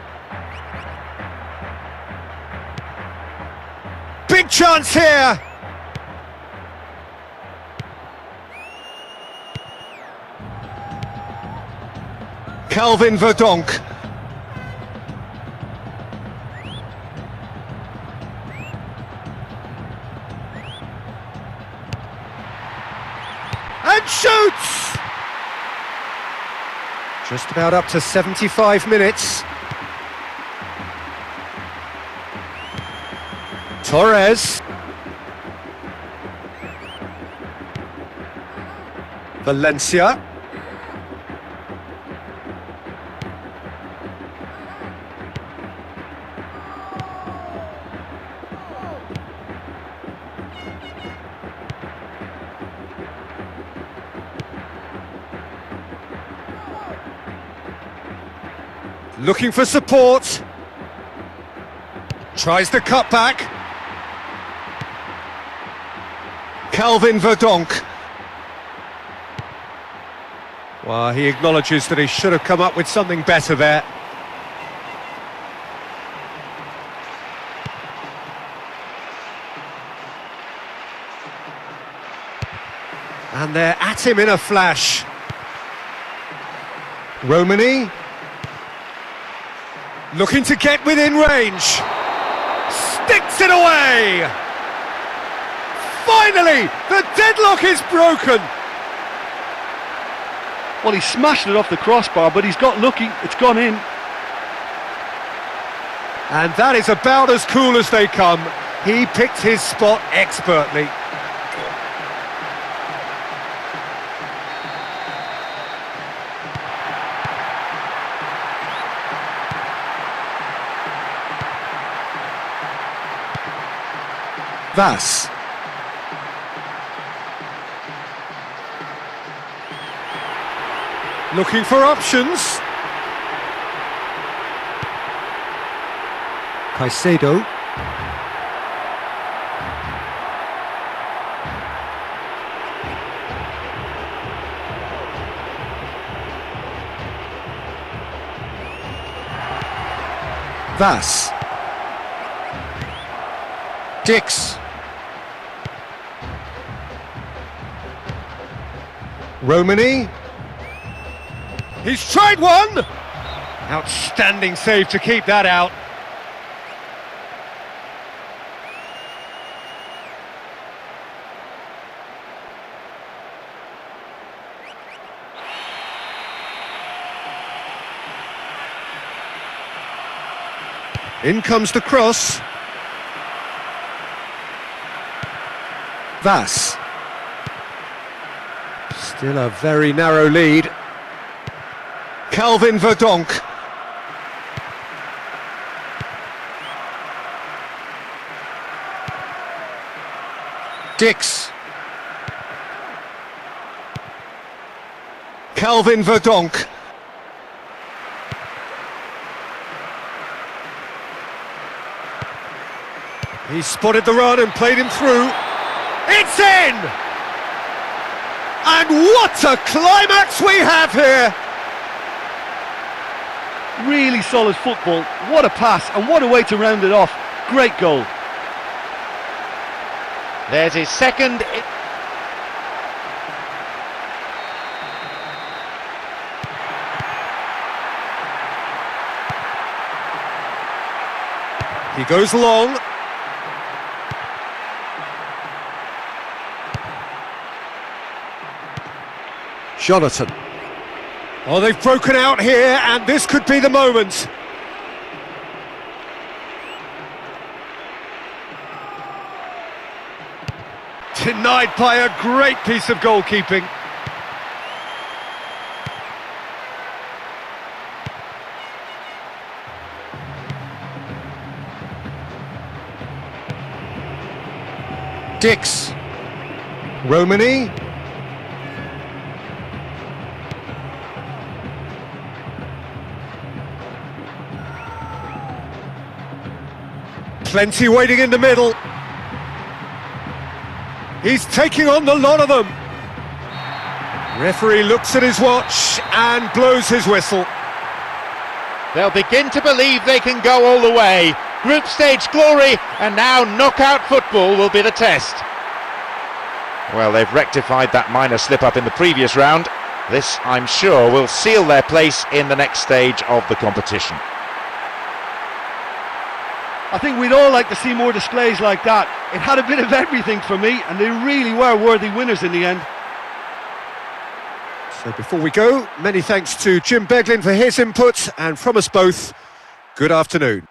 Big chance here! Calvin Verdonk. And shoots! Just about up to 75 minutes. Torres. Valencia. Looking for support. Tries the cutback. Calvin Verdonk. Well, he acknowledges that he should have come up with something better there. And they're at him in a flash. Romani. Looking to get within range. Sticks it away! Finally, the deadlock is broken! Well, he smashed it off the crossbar, but he's got lucky, it's gone in. And that is about as cool as they come. He picked his spot expertly. Vas. Looking for options. Caicedo. Vas. Dix. Romani. He's tried one! Outstanding save to keep that out. In comes the cross. Vas. Still a very narrow lead. Calvin Verdonk. Dix. Calvin Verdonk. He spotted the run and played him through. It's in! And what a climax we have here! Really solid football, what a pass and what a way to round it off. Great goal. There's his second. He goes long. Jonathan. Oh, they've broken out here, and this could be the moment. Denied by a great piece of goalkeeping. Dix. Romani. Plenty waiting in the middle. He's taking on the lot of them. Referee looks at his watch and blows his whistle. They'll begin to believe they can go all the way. Group stage glory, and now knockout football will be the test. Well, they've rectified that minor slip-up in the previous round. This, I'm sure, will seal their place in the next stage of the competition. I think we'd all like to see more displays like that. It had a bit of everything for me, and they really were worthy winners in the end. So before we go, many thanks to Jim Beglin for his input, and from us both, good afternoon.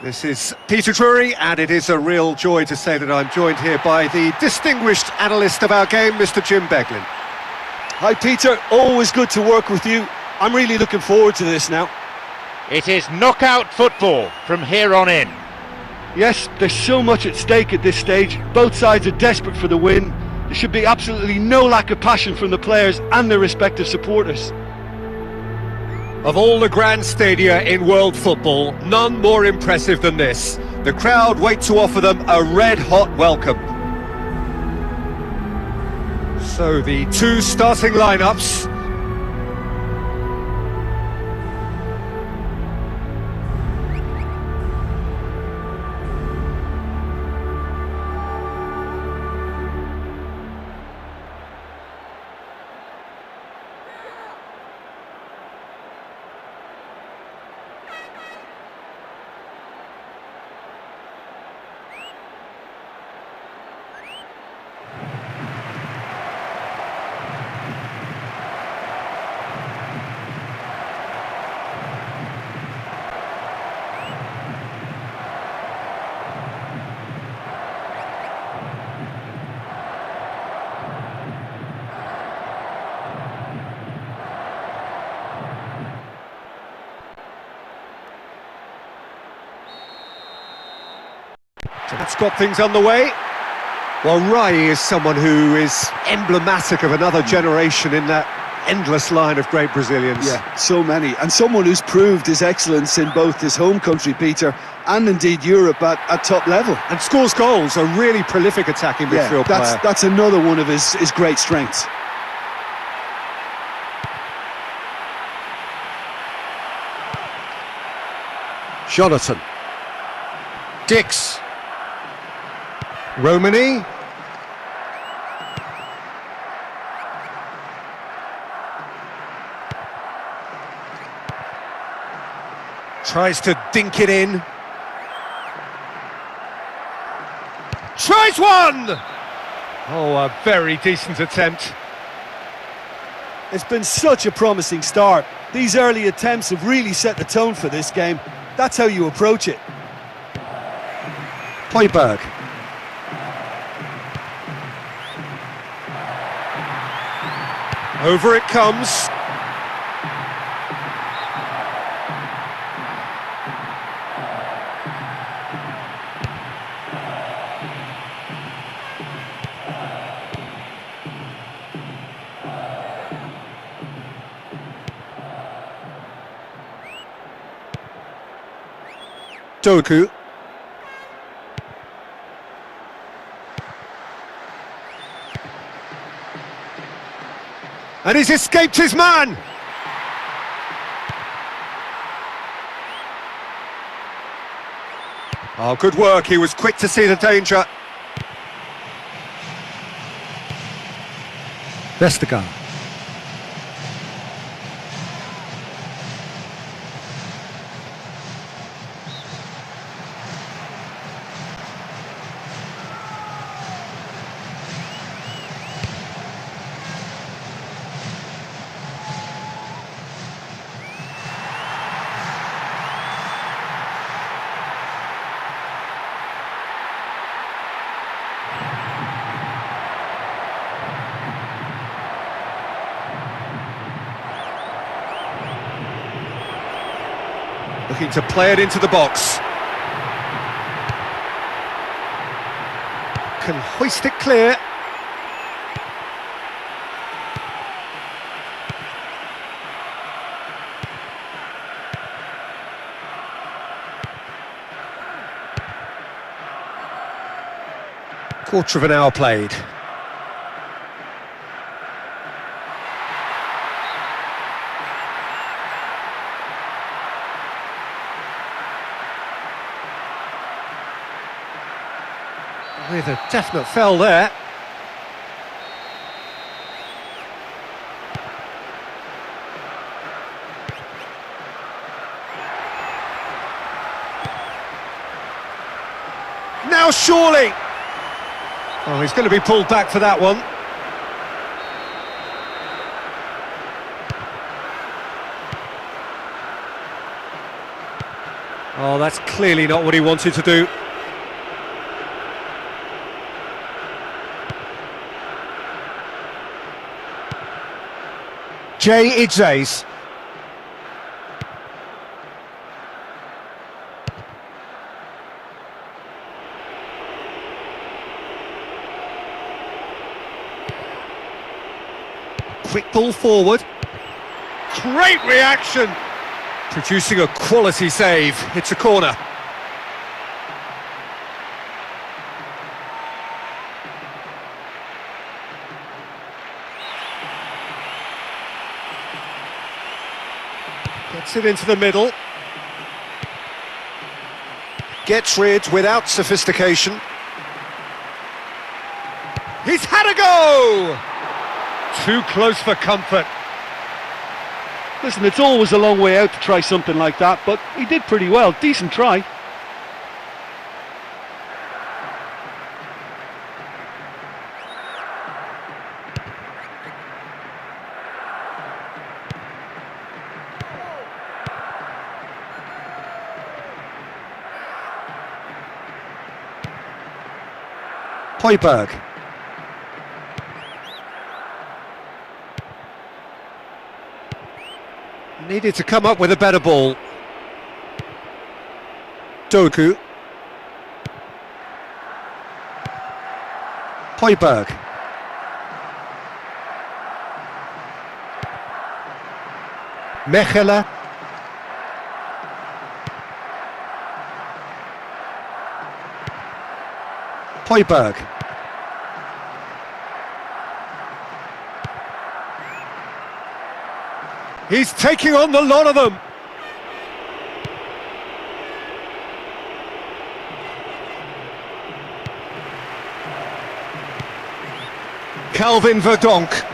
This is Peter Drury, and it is a real joy to say that I'm joined here by the distinguished analyst of our game, Mr. Jim Beglin. Hi Peter, always good to work with you. I'm really looking forward to this now. It is knockout football from here on in. Yes, there's so much at stake at this stage. Both sides are desperate for the win. There should be absolutely no lack of passion from the players and their respective supporters. Of all the grand stadia in world football, none more impressive than this. The crowd wait to offer them a red-hot welcome. So the two starting lineups. So that's got things underway. Well, Rai is someone who is emblematic of another generation in that endless line of great Brazilians. Yeah, so many. And someone who's proved his excellence in both his home country, Peter, and indeed Europe at top level. And scores goals, a really prolific attacking midfield player. That's another one of his great strengths. Jonathan. Dix. Romani. Tries to dink it in. Tries one! Oh, a very decent attempt. It's been such a promising start. These early attempts have really set the tone for this game. That's how you approach it. Højbjerg. Over it comes. Doku. And he's escaped his man! Oh, good work, he was quick to see the danger. Vestergaard. Looking to play it into the box. Can hoist it clear. Quarter of an hour played. With a definite foul there. Now surely! Oh, he's going to be pulled back for that one. Oh, that's clearly not what he wanted to do. Jay Idzays. Quick ball forward. Great reaction! Producing a quality save. It's a corner. Gets it into the middle. Gets rid without sophistication. He's had a go! Too close for comfort. Listen, it's always a long way out to try something like that, but he did pretty well. Decent try. Højbjerg. Needed to come up with a better ball. Doku. Højbjerg. Mechelen. Højbjerg. He's taking on the lot of them. Calvin Verdonk.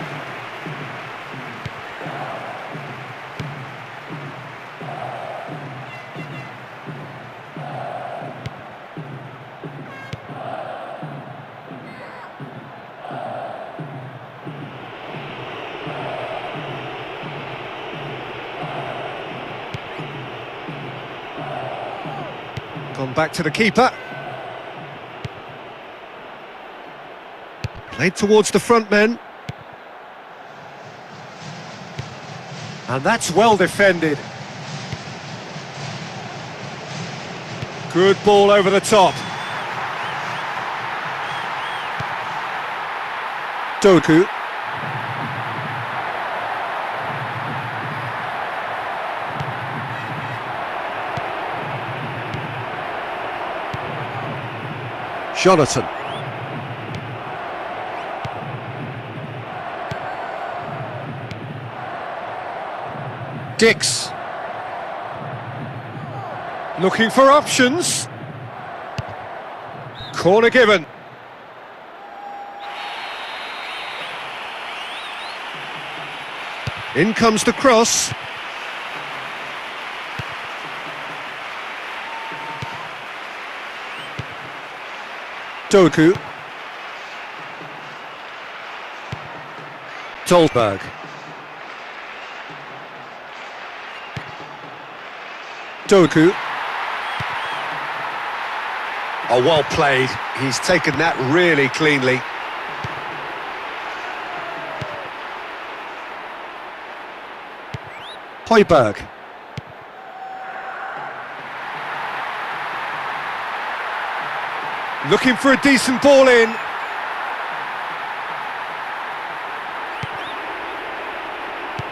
Gone back to the keeper. Played towards the front men. And that's well defended. Good ball over the top. Doku. Jonathan. Dix. Looking for options. Corner given. In comes the cross. Doku. Dolberg. Doku. Oh, well played. He's taken that really cleanly. Højbjerg. Looking for a decent ball in.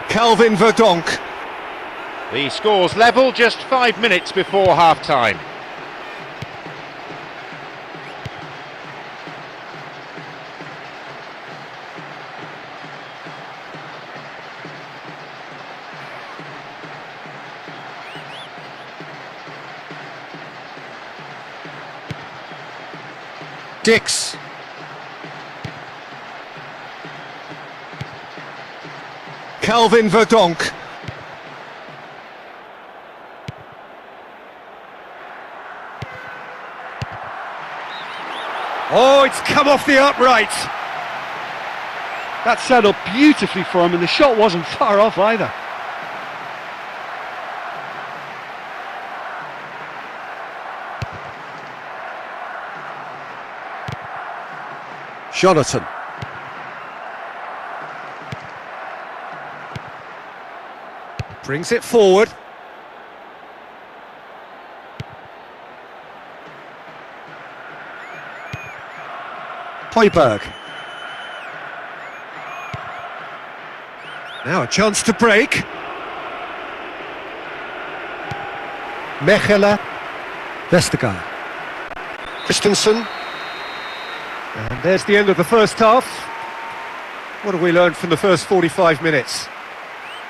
Calvin Verdonk. The score's level just 5 minutes before half-time. Dix. Calvin Verdonk. Oh, it's come off the upright. That set up beautifully for him, and the shot wasn't far off either. Jonathan. Brings it forward. Højbjerg. Now a chance to break. Mechelen. Vestergaard. Christensen. And there's the end of the first half. What have we learned from the first 45 minutes?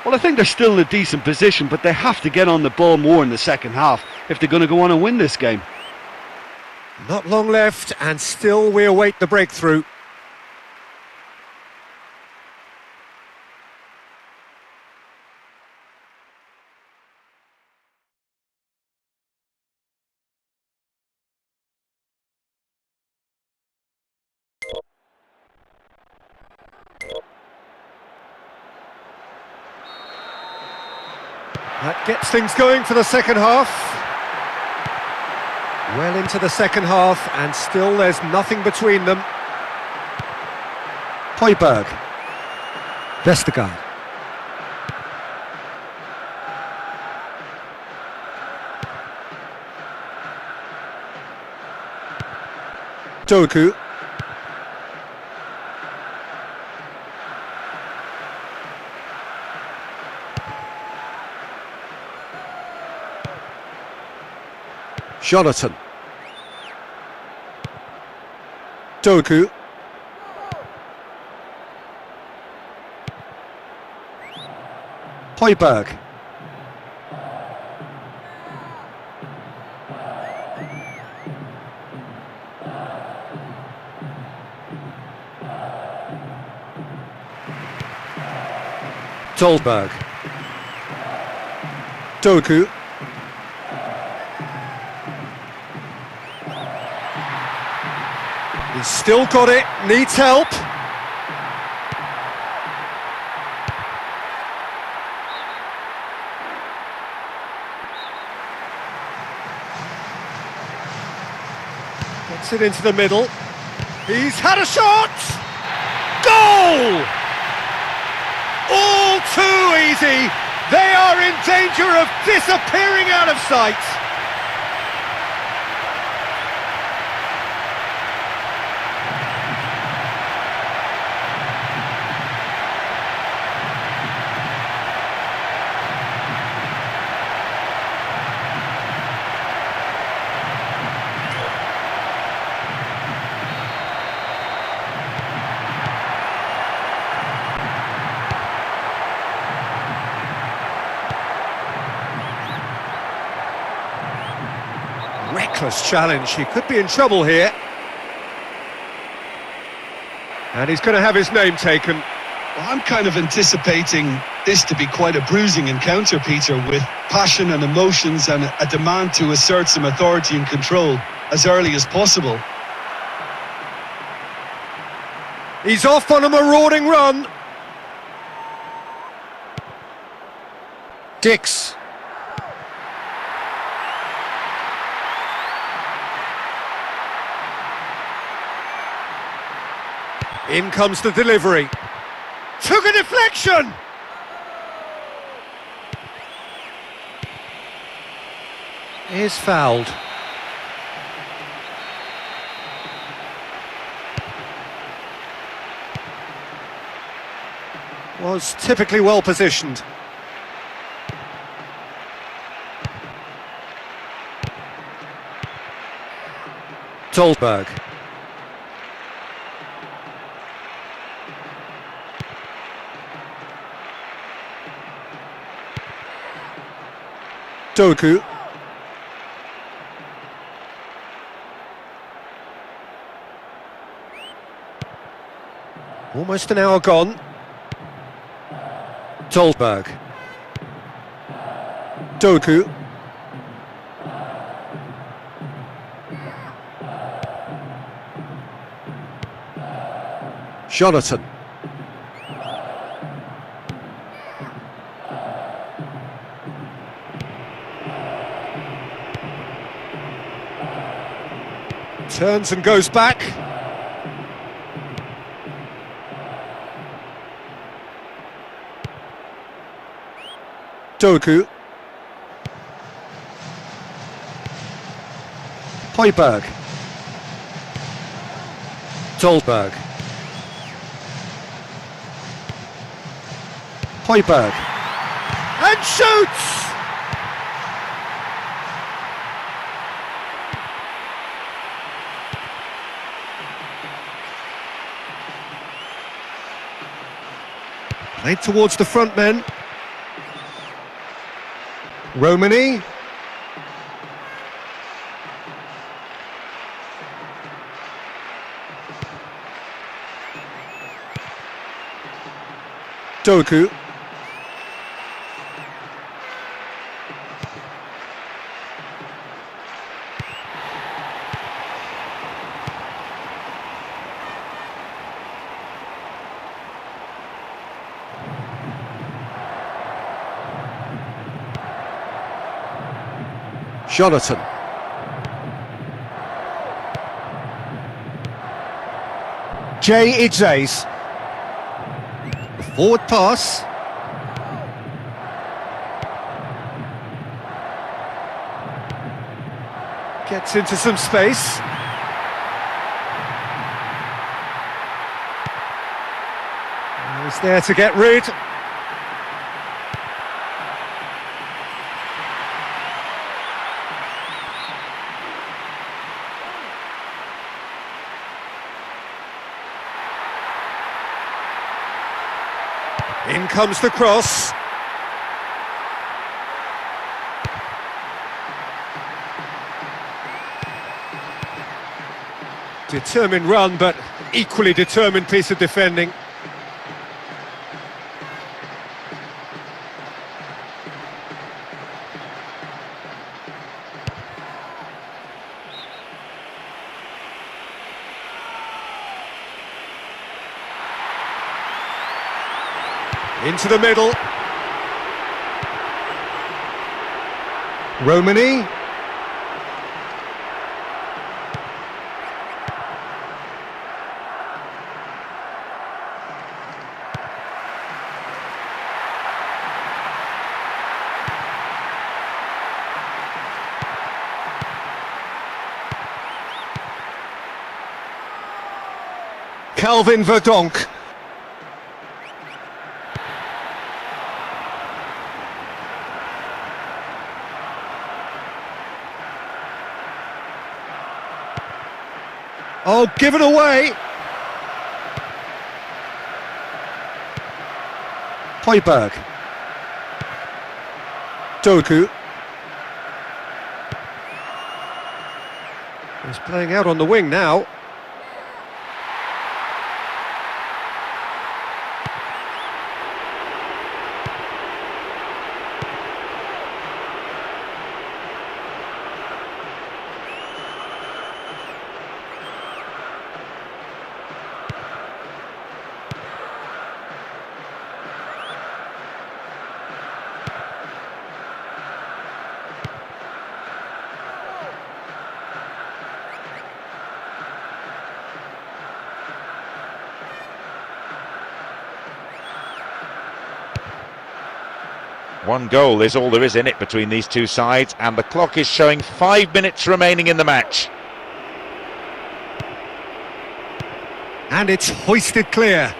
Well, I think they're still in a decent position, but they have to get on the ball more in the second half if they're going to go on and win this game. Not long left, and still we await the breakthrough. That gets things going for the second half. Well into the second half, and still there's nothing between them. Højbjerg. Vestergaard. Doku. Jonathan. Doku. Højbjerg. Dolberg. Doku. He's still got it, needs help. Gets it into the middle. He's had a shot! Goal! All too easy. They are in danger of disappearing out of sight. Reckless challenge, he could be in trouble here. And he's going to have his name taken. Well, I'm kind of anticipating this to be quite a bruising encounter, Peter, with passion and emotions and a demand to assert some authority and control as early as possible. He's off on a marauding run. Dix. In comes the delivery. Took a deflection! Is fouled. Was typically well positioned. Dolberg. Doku. Almost an hour gone. Dolberg. Doku. Jonathan. Turns and goes back. Doku. Højbjerg. Dolberg. Højbjerg. And shoots! Played towards the front men. Romani. Doku. Jonathan. Jay Idzays. Forward pass. Gets into some space. He's there to get rid. In comes the cross. Determined run, but equally determined piece of defending. Into the middle. Romani. Calvin Verdonk. Oh, give it away! Højbjerg. Doku. He's playing out on the wing now. One goal is all there is in it between these two sides, and the clock is showing 5 minutes remaining in the match. And it's hoisted clear.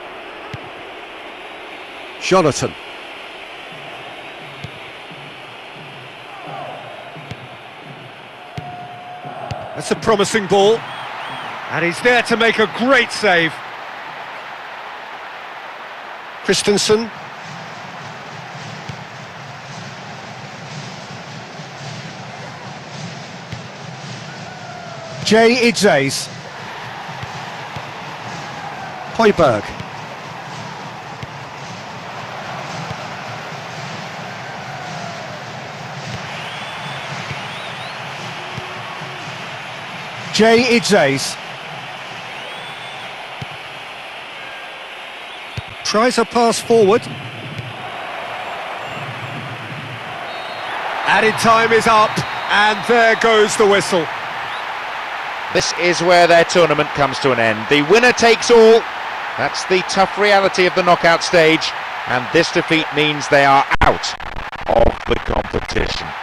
Jonathan. That's a promising ball. And he's there to make a great save. Christensen. Jay Idzays. Højbjerg. Jay Idzays. Tries a pass forward. Added time is up, and there goes the whistle. This is where their tournament comes to an end. The winner takes all. That's the tough reality of the knockout stage, and this defeat means they are out of the competition.